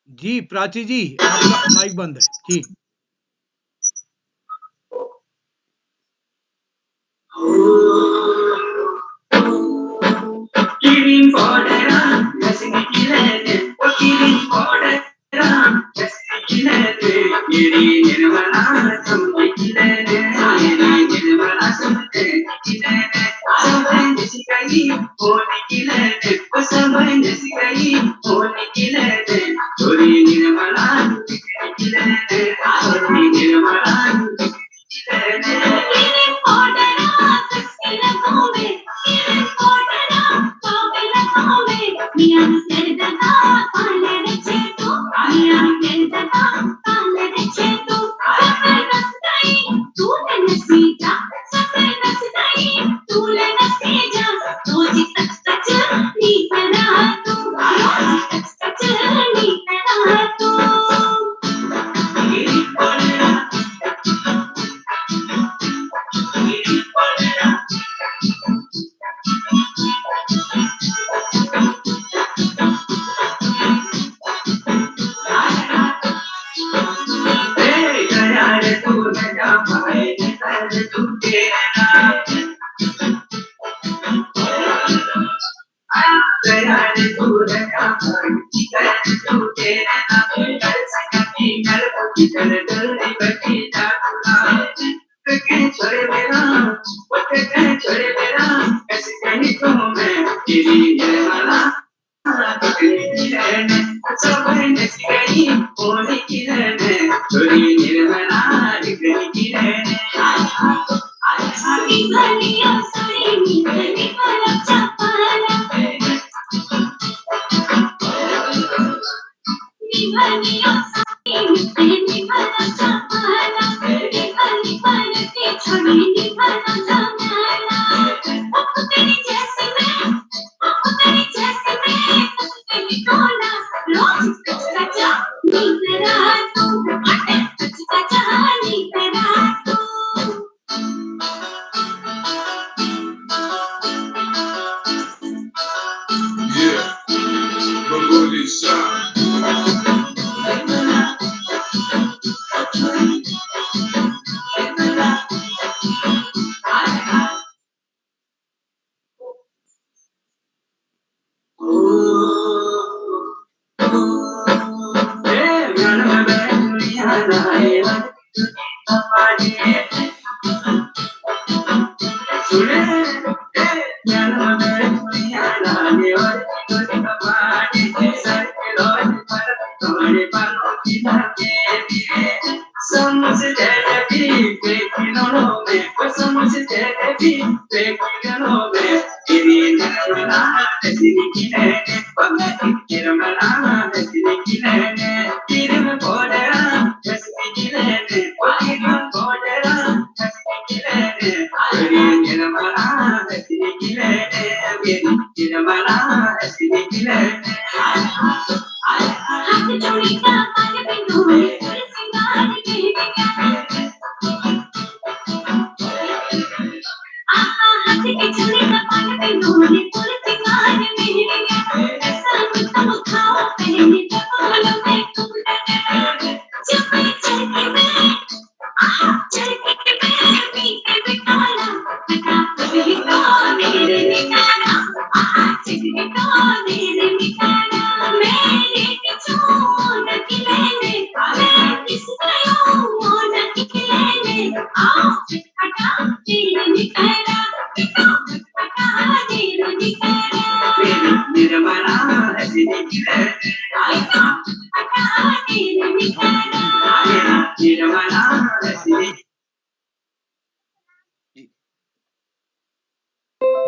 जी प्राची जी, आपका माइक बंद है जी।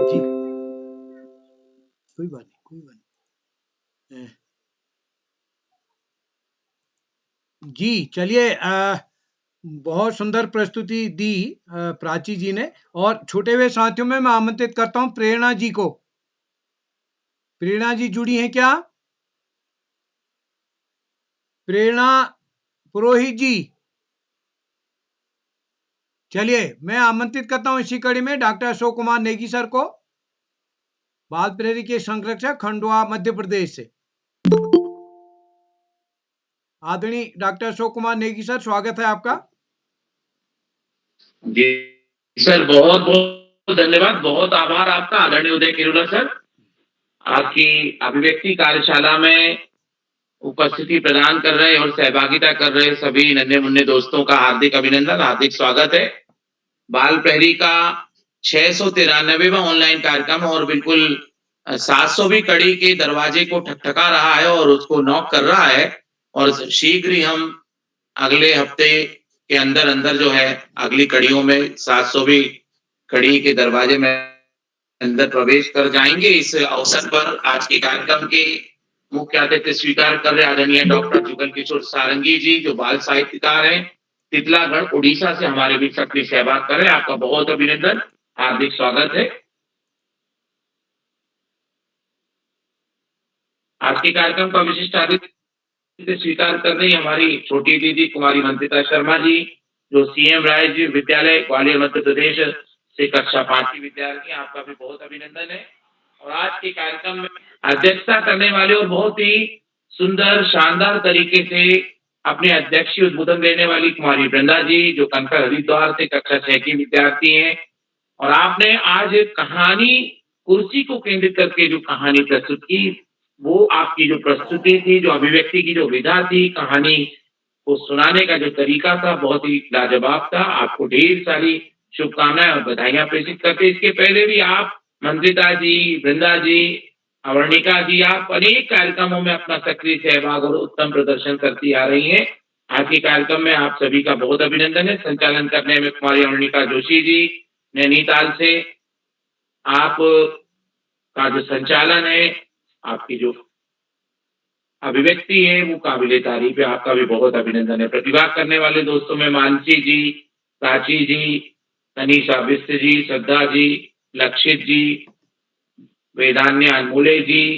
जी कोई बात नहीं। जी चलिए, बहुत सुंदर प्रस्तुति दी प्राची जी ने। और छूटे हुए साथियों में मैं आमंत्रित करता हूं प्रेरणा जी को। प्रेरणा जी जुड़ी हैं क्या? प्रेरणा पुरोहित जी। चलिए मैं आमंत्रित करता हूं इसी कड़ी में डॉक्टर अशोक कुमार नेगी सर को, बाल प्रेरी के संरक्षक, खंडवा मध्य प्रदेश से। आदरणीय डॉक्टर अशोक कुमार नेगी सर, स्वागत है आपका। जी सर, बहुत बहुत धन्यवाद, बहुत आभार आपका आदरणीय उदय किरोला सर। आपकी अभिव्यक्ति कार्यशाला में उपस्थिति प्रदान कर रहे और सहभागिता कर रहे सभी नन्हे मुन्ने दोस्तों का हार्दिक अभिनंदन, हार्दिक स्वागत है। बाल प्रहरी का 693वां ऑनलाइन कार्यक्रम और बिल्कुल 700वीं कड़ी के दरवाजे को ठकठका रहा है और उसको नॉक कर रहा है, और शीघ्र ही हम अगले हफ्ते के अंदर अंदर जो है अगली कड़ियों में 700वीं कड़ी के दरवाजे में अंदर प्रवेश कर जाएंगे। इस अवसर पर आज के कार्यक्रम के मुख्य अतिथि स्वीकार कर रहे आदरणीय डॉक्टर जुगल किशोर सारंगी जी, जो बाल साहित्यकार हैं, तितलागढ़ उड़ीसा से हमारे बीच अपनी सहभाग कर रहे हैं। आपका बहुत अभिनंदन, हार्दिक स्वागत है। आज के कार्यक्रम का विशिष्ट अतिथि स्वीकार कर रही हमारी छोटी दीदी कुमारी मंत्रिता शर्मा जी, जो सीएम राय जी विद्यालय ग्वालियर मध्य प्रदेश से कक्षा 5 विद्यार्थी। आपका भी बहुत अभिनंदन है। और आज के कार्यक्रम में अध्यक्षता करने वाले और बहुत ही सुंदर शानदार तरीके से अपने अध्यक्षीय उद्बोधन देने वाली कुमारी वृंदा जी, जो कनकर हरिद्वार से कक्षा 6 की विद्यार्थी हैं। और आपने आज कहानी कुर्सी को केंद्रित करके जो कहानी प्रस्तुत की, वो आपकी जो प्रस्तुति थी, जो अभिव्यक्ति की जो विधा थी, कहानी को सुनाने का जो तरीका था, बहुत ही लाजवाब था। आपको ढेर सारी शुभकामनाएं और बधाइयां प्रेषित करते। इसके पहले भी आप मंत्रिता जी, वृंदा जी, अवर्णिका जी, आप अनेक कार्यक्रमों में अपना सक्रिय सहभाग और उत्तम प्रदर्शन करती आ रही हैं। आज के कार्यक्रम में आप सभी का बहुत अभिनंदन है। संचालन करने में कुमारी अवर्णिका जोशी जी नैनीताल से, आप का जो संचालन है, आपकी जो अभिव्यक्ति है, वो काबिले तारीफ है। आपका भी बहुत अभिनंदन है। प्रतिभाग करने वाले दोस्तों में मानसी जी, प्राची जी, तनीषा बिस्ट जी, श्रद्धा जी, लक्षित जी, वेदान्य अनमोले जी,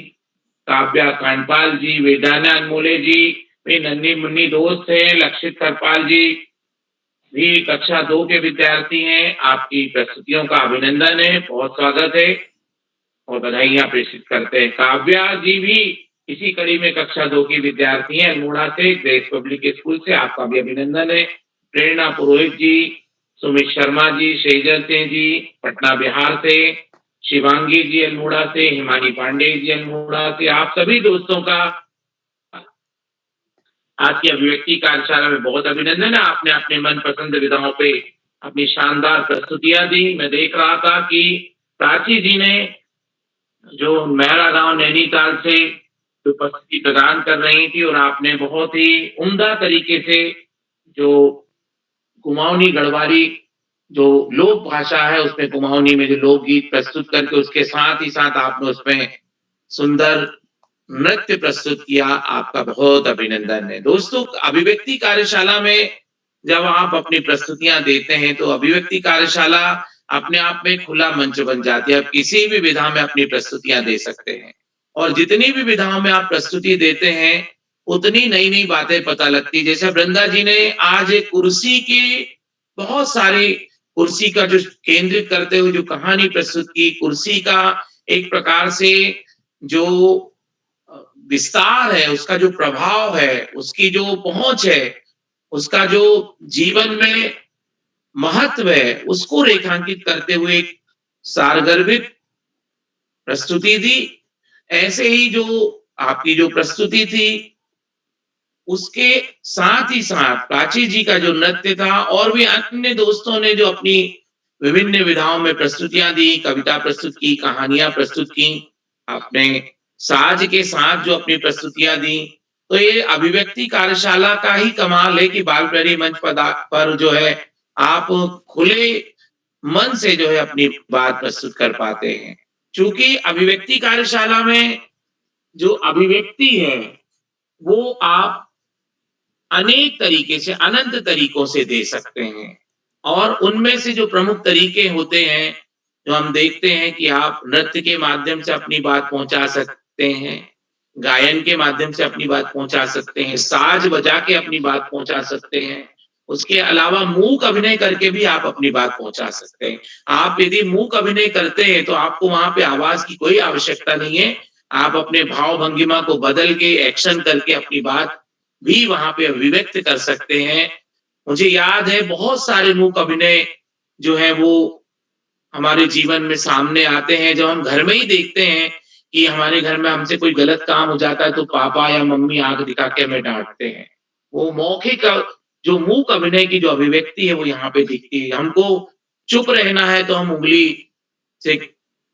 काव्या कांडपाल जी, वेदान्य अनमोले जी, वे नन्ही मुन्नी दोस्त हैं। लक्षित करपाल जी भी कक्षा 2 के विद्यार्थी हैं। आपकी प्रस्तुतियों का अभिनंदन है, बहुत स्वागत है और बधाइयां प्रेषित करते हैं। काव्या जी भी इसी कड़ी में कक्षा 2 की विद्यार्थी हैं, अल्मोड़ा से, ग्रेस पब्लिक स्कूल से। आपका भी अभिनंदन है। प्रेरणा पुरोहित जी, सुमित शर्मा जी, शेजल सिंह जी पटना बिहार से, शिवांगी जी अल्मोड़ा से, हिमानी पांडे जी अल्मोड़ा से, आप सभी दोस्तों का आज की अभिव्यक्ति कार्यशाला में बहुत अभिनंदन है। आपने अपने मनपसंद विधाओं पे अपनी शानदार प्रस्तुतियां दी। मैं देख रहा था कि प्राची जी ने जो मेरा गांव नैनीताल से जो उपस्थिति प्रदान कर रही थी, और आपने बहुत ही उम्दा तरीके से जो कुमाऊनी गढ़वाली जो लोक भाषा है उसमें कुमाऊनी में जो लोकगीत प्रस्तुत करके उसके साथ ही साथ आपने उसमें सुंदर नृत्य प्रस्तुत किया। आपका बहुत अभिनंदन है। दोस्तों, अभिव्यक्ति कार्यशाला में जब आप अपनी प्रस्तुतियां देते हैं तो अभिव्यक्ति कार्यशाला अपने आप में खुला मंच बन जाती है। आप किसी भी विधा में अपनी प्रस्तुतियां दे सकते हैं, और जितनी भी विधाओं में आप प्रस्तुति देते हैं उतनी नई नई बातें पता लगती। जैसे वृंदा जी ने आज एक कुर्सी की बहुत सारी कुर्सी का जो केंद्रित करते हुए जो कहानी प्रस्तुत की, कुर्सी का एक प्रकार से जो विस्तार है, उसका जो प्रभाव है, उसकी जो पहुंच है, उसका जो जीवन में महत्व है, उसको रेखांकित करते हुए एक सारगर्भित प्रस्तुति दी। ऐसे ही जो आपकी जो प्रस्तुति थी उसके साथ ही साथ प्राची जी का जो नृत्य था, और भी अन्य दोस्तों ने जो अपनी विभिन्न विधाओं में प्रस्तुतियां दी, कविता प्रस्तुत की, कहानियां प्रस्तुत की, आपने साज के साथ जो अपनी प्रस्तुतियां दी, तो ये अभिव्यक्ति कार्यशाला का ही कमाल है कि बालप्रियरी मंच पर जो है आप खुले मन से जो है अपनी बात प्रस्तुत कर पाते हैं। चूंकि अभिव्यक्ति कार्यशाला में जो अभिव्यक्ति है वो आप अनेक तरीके से, अनंत तरीकों से दे सकते हैं, और उनमें से जो प्रमुख तरीके होते हैं जो हम देखते हैं कि आप नृत्य के माध्यम से अपनी बात पहुंचा सकते हैं, गायन के माध्यम से अपनी बात पहुंचा सकते हैं, साज बजा के अपनी बात पहुंचा सकते हैं, उसके अलावा मूक अभिनय करके भी आप अपनी बात पहुंचा सकते हैं। आप यदि मूक अभिनय करते हैं तो आपको वहां पे आवाज की कोई आवश्यकता नहीं है, आप अपने भाव भंगिमा को बदल के एक्शन करके अपनी बात भी वहां पे अभिव्यक्त कर सकते हैं। मुझे याद है बहुत सारे मूक अभिनय जो है वो हमारे जीवन में सामने आते हैं, जब हम घर में ही देखते हैं कि हमारे घर में हमसे कोई गलत काम हो जाता है तो पापा या मम्मी आंख दिखा के हमें डांटते हैं। वो मौखिक जो मूक अभिनय की जो अभिव्यक्ति है वो यहाँ पे दिखती है। हमको चुप रहना है तो हम उंगली से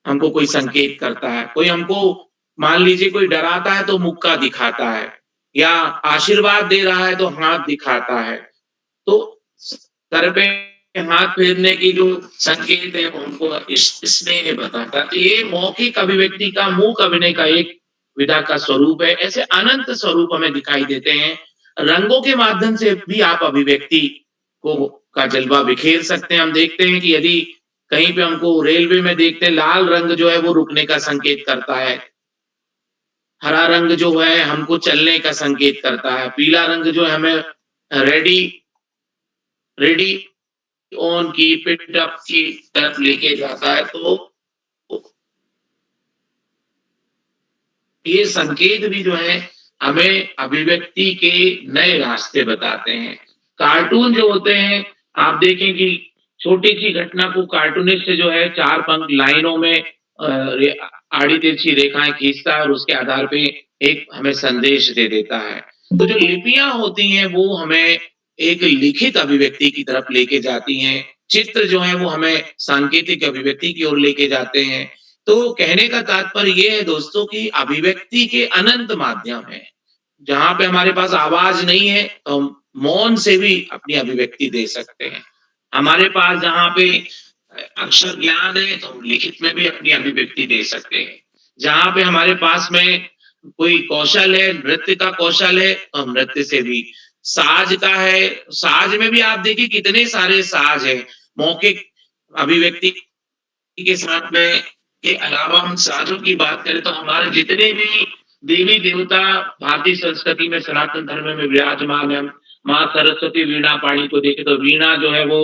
हमको कोई संकेत करता है, कोई हमको मान लीजिए कोई डराता है तो मुक्का दिखाता है, या आशीर्वाद दे रहा है तो हाथ दिखाता है, तो सर पे हाथ फेरने की जो संकेत है उनको स्नेह बताता है। तो ये मौखिक अभिव्यक्ति का, मूक अभिनय का एक विधा का स्वरूप है। ऐसे अनंत स्वरूप हमें दिखाई देते हैं। रंगों के माध्यम से भी आप अभिव्यक्ति को का जलवा बिखेर सकते हैं। हम देखते हैं कि यदि कहीं पे हमको रेलवे में देखते हैं लाल रंग जो है वो रुकने का संकेत करता है, हरा रंग जो है हमको चलने का संकेत करता है, पीला रंग जो है हमें ready on keep it up की तरफ लेके जाता है। तो ये संकेत भी जो है हमें अभिव्यक्ति के नए रास्ते बताते हैं। कार्टून जो होते हैं, आप देखें कि छोटी सी घटना को कार्टूनिस्ट जो है 4 पंक्ति लाइनों में आड़ी तिरछी रेखाएं खींचता है और उसके आधार पे एक हमें संदेश दे देता है। तो जो लिपियां होती हैं वो हमें एक लिखित अभिव्यक्ति की तरफ लेके जाती हैं। चित्र जो है वो हमें सांकेतिक अभिव्यक्ति की ओर लेके जाते हैं। तो कहने का तात्पर्य ये है दोस्तों कि अभिव्यक्ति के अनंत माध्यम है। जहां पे हमारे पास आवाज नहीं है तो हम मौन से भी अपनी अभिव्यक्ति दे सकते हैं। हमारे पास जहां पे अक्षर ज्ञान है तो हम लिखित में भी अपनी अभिव्यक्ति दे सकते हैं। जहां पे हमारे पास में कोई कौशल है, नृत्य का कौशल है, तो हम नृत्य से भी, साज का है, साज में भी आप देखिए कितने सारे साज हैं। मौखिक अभिव्यक्ति के साथ में के अलावा हम साजों की बात करें तो हमारे जितने भी देवी देवता भारतीय संस्कृति में, सनातन धर्म में विराजमान है। माँ सरस्वती वीणा पाणी को देखे तो वीणा जो है वो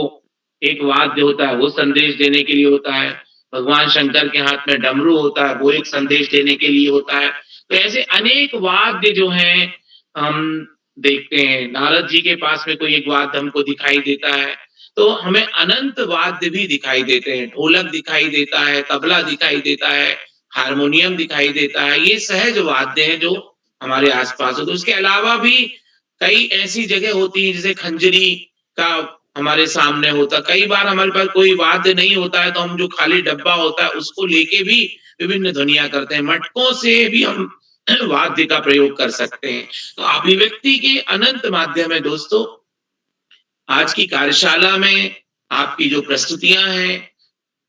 एक वाद्य होता है, वो संदेश देने के लिए होता है। भगवान शंकर के हाथ में डमरू होता है, वो एक संदेश देने के लिए होता है। तो ऐसे अनेक वाद्य जो हैं हम देखते हैं। नारद जी के पास में कोई एक वाद्य हमको दिखाई देता है, तो हमें अनंत वाद्य भी दिखाई देते हैं। ढोलक दिखाई देता है, तबला दिखाई देता है, हारमोनियम दिखाई देता है। ये सहज वाद्य हैं जो हमारे आसपास हो। तो उसके अलावा भी कई ऐसी जगह होती है जैसे खंजरी का हमारे सामने होता। कई बार हमारे पास कोई वाद्य नहीं होता है तो हम जो खाली डब्बा होता है उसको लेके भी विभिन्न ध्वनियाँ करते हैं। मटकों से भी हम वाद्य का प्रयोग कर सकते हैं। तो अभिव्यक्ति के अनंत माध्यम है दोस्तों। आज की कार्यशाला में आपकी जो प्रस्तुतियाँ हैं,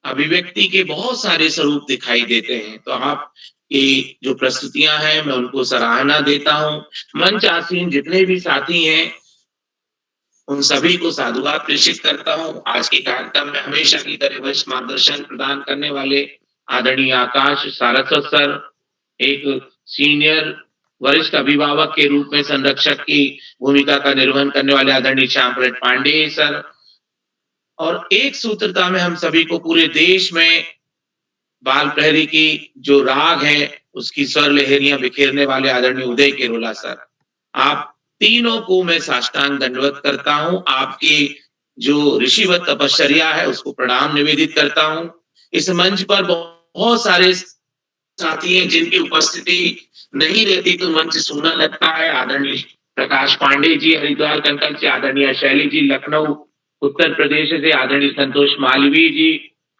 अभिव्यक्ति के बहुत सारे स्वरूप दिखाई देते हैं। तो आपकी जो प्रस्तुतियाँ हैं मैं उनको सराहना देता हूँ। मंच आसीन जितने भी साथी हैं, उन सभी को साधुवाद प्रेषित करता हूँ। आज के कार्यक्रम में हमेशा की तरह वरिष्ठ मार्गदर्शन प्रदान करने वाले आदरणीय आकाश सारस्वत सर, एक सीनियर वरिष्ठ अभिभावक के रूप में संरक्षक की भूमिका का निर्वहन करने वाले आदरणीय श्यामप्रसाद पांडेय सर, और एक सूत्रता में हम सभी को पूरे देश में बाल प्रहरी की जो राग है उसकी स्वर लहरियां बिखेरने वाले आदरणीय उदय केरोला सर, आप तीनों को मैं साष्टांग दंडवत करता हूं। आपकी जो ऋषिवत तपश्चर्या है उसको प्रणाम निवेदित करता हूं। इस मंच पर बहुत सारे साथी हैं जिनकी उपस्थिति नहीं रहती तो मंच सूना लगता है। आदरणीय प्रकाश पांडे जी हरिद्वार कंकल से, आदरणीय शैली जी लखनऊ उत्तर प्रदेश से, आदरणीय संतोष मालवीय जी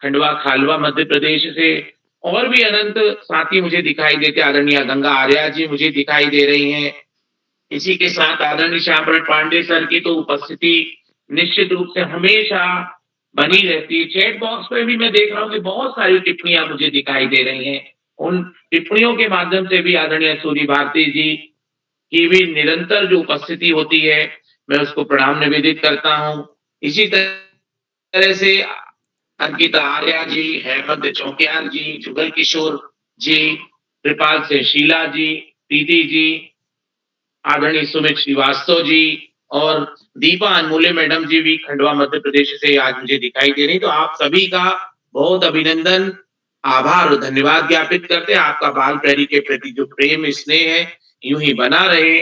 खंडवा खालवा मध्य प्रदेश से, और भी अनंत साथी मुझे दिखाई देते। आदरणीय गंगा आर्या जी मुझे दिखाई दे रही हैं। इसी के साथ आदरणीय श्यामप्रसाद पांडे सर की तो उपस्थिति निश्चित रूप से हमेशा बनी रहती है। चैट बॉक्स पे भी मैं देख रहा हूँ कि बहुत सारी टिप्पणियां मुझे दिखाई दे रही हैं। उन टिप्पणियों के माध्यम से भी आदरणीय सूरी भारती जी की भी निरंतर जो उपस्थिति होती है मैं उसको प्रणाम निवेदित करता हूँ। इसी तरह से अंकिता आर्या जी, हेमंत चौकियान जी, जुगल किशोर जी, कृपाल से शीला जी, प्रीति जी, आदरणीय सुमित श्रीवास्तव जी और दीपा अनमोले मैडम जी भी खंडवा मध्य प्रदेश से आज मुझे दिखाई दे रही। तो आप सभी का बहुत अभिनंदन, आभार और धन्यवाद ज्ञापित करते हैं। आपका बाल प्रहरी के प्रति जो प्रेम स्नेह है यूं ही बना रहे।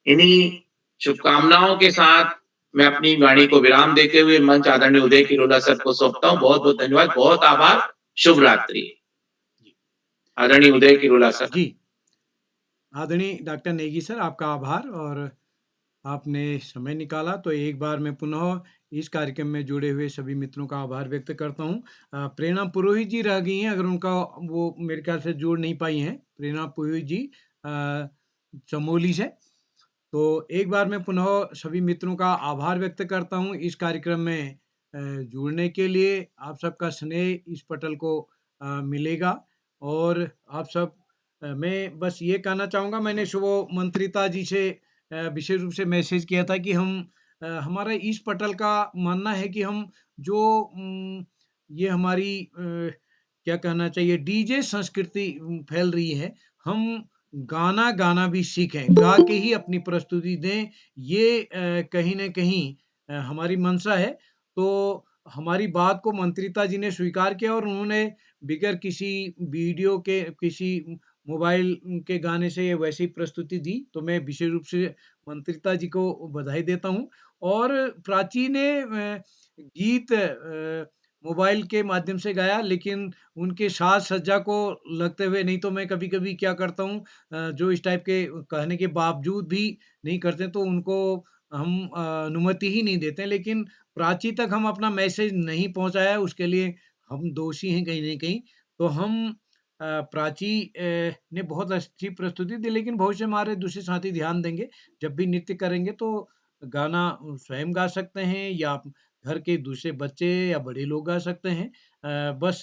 इन्हीं शुभकामनाओं के साथ मैं अपनी वाणी को विराम देते हुए मंच आदरणीय उदय किरोला सर को सौंपता हूँ। बहुत बहुत धन्यवाद, बहुत आभार, शुभ रात्रि। आदरणीय उदय किरोला सर। जी, आदरणीय डॉक्टर नेगी सर, आपका आभार, और आपने समय निकाला तो एक बार मैं पुनः इस कार्यक्रम में जुड़े हुए सभी मित्रों का आभार व्यक्त करता हूँ। प्रेरणा पुरोहित जी रह गई हैं, अगर उनका वो मेरे ख्याल से जोड़ नहीं पाई हैं, प्रेरणा पुरोहित जी चमोली से। तो एक बार मैं पुनः सभी मित्रों का आभार व्यक्त करता हूँ इस कार्यक्रम में जुड़ने के लिए। आप सबका स्नेह इस पटल को मिलेगा, और आप सब मैं बस ये कहना चाहूँगा, मैंने सुबह मंत्रिता जी से विशेष रूप से मैसेज किया था कि हम हमारा इस पटल का मानना है कि हम जो ये हमारी क्या कहना चाहिए डीजे संस्कृति फैल रही है, हम गाना गाना भी सीखें, गा के ही अपनी प्रस्तुति दें। ये कहीं न कहीं हमारी मंशा है। तो हमारी बात को मंत्रिता जी ने स्वीकार किया और उन्होंने बगैर किसी वीडियो के, किसी मोबाइल के गाने से वैसी प्रस्तुति दी। तो मैं विशेष रूप से मंत्रिता जी को बधाई देता हूँ। और प्राची ने गीत मोबाइल के माध्यम से गाया, लेकिन उनके साज-सज्जा को लगते हुए नहीं, तो मैं कभी-कभी क्या करता हूँ, जो इस टाइप के कहने के बावजूद भी नहीं करते तो उनको हम अनुमति ही नहीं देते हैं। लेकिन प्राची तक हम अपना मैसेज नहीं पहुँचाया, उसके लिए हम दोषी हैं कहीं न कहीं। तो हम प्राची ने बहुत अच्छी प्रस्तुति दी, लेकिन भविष्य में हमारे दूसरे साथी ध्यान देंगे, जब भी नृत्य करेंगे तो गाना स्वयं गा सकते हैं या घर के दूसरे बच्चे या बड़े लोग गा सकते हैं। बस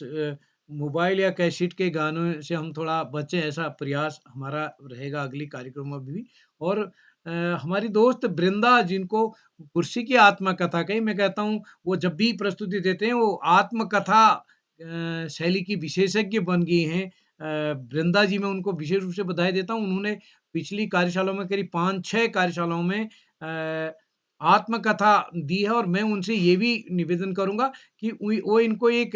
मोबाइल या कैसेट के गानों से हम थोड़ा बचें, ऐसा प्रयास हमारा रहेगा अगली कार्यक्रमों में भी। और हमारी दोस्त वृंदा, जिनको कुर्सी की आत्मकथा कही, मैं कहता हूँ वो जब भी प्रस्तुति देते हैं वो आत्मकथा शैली की विशेषज्ञ बन गई हैं। वृंदा जी, मैं उनको विशेष रूप से बधाई देता हूँ। उन्होंने पिछली कार्यशालाओं में करीब 5-6 कार्यशालाओं में आत्मकथा दी है, और मैं उनसे ये भी निवेदन करूँगा कि वो इनको एक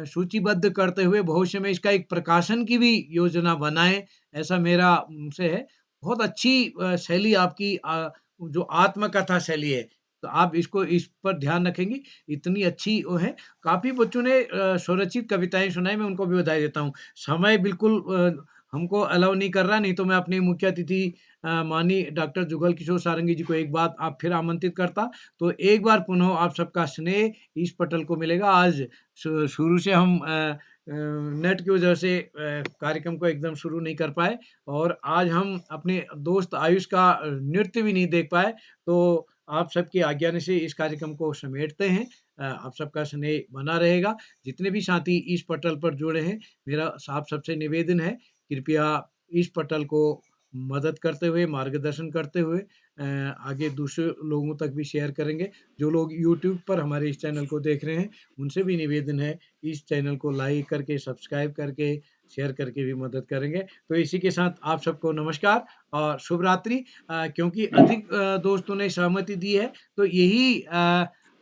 सूचीबद्ध करते हुए भविष्य में इसका एक प्रकाशन की भी योजना बनाएँ, ऐसा मेरा उनसे है। बहुत अच्छी शैली आपकी जो आत्मकथा शैली है, तो आप इस पर ध्यान रखेंगी, इतनी अच्छी वो है। काफ़ी बच्चों ने स्वरचित कविताएँ सुनाई, मैं उनको भी बधाई देता हूँ। समय बिल्कुल हमको अलाउ नहीं कर रहा, नहीं तो मैं अपने मुख्य अतिथि माननीय डॉक्टर जुगल किशोर सारंगी जी को एक बार आप फिर आमंत्रित करता। तो एक बार पुनः आप सबका स्नेह इस पटल को मिलेगा। आज शुरू से हम नेट की वजह से कार्यक्रम को एकदम शुरू नहीं कर पाए और आज हम अपने दोस्त आयुष का नृत्य भी नहीं देख पाए। तो आप सबकी आज्ञा से इस कार्यक्रम को समेटते हैं। आप सबका स्नेह बना रहेगा। जितने भी साथी इस पटल पर जुड़े हैं, मेरा आप सबसे निवेदन है, कृपया इस पटल को मदद करते हुए, मार्गदर्शन करते हुए आगे दूसरे लोगों तक भी शेयर करेंगे। जो लोग यूट्यूब पर हमारे इस चैनल को देख रहे हैं, उनसे भी निवेदन है, इस चैनल को लाइक करके, सब्सक्राइब करके, शेयर करके भी मदद करेंगे। तो इसी के साथ आप सबको नमस्कार और शुभ रात्रि। क्योंकि अधिक दोस्तों ने सहमति दी है, तो यही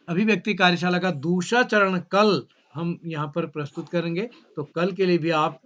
अभिव्यक्ति कार्यशाला का दूसरा चरण कल हम यहाँ पर प्रस्तुत करेंगे। तो कल के लिए भी आप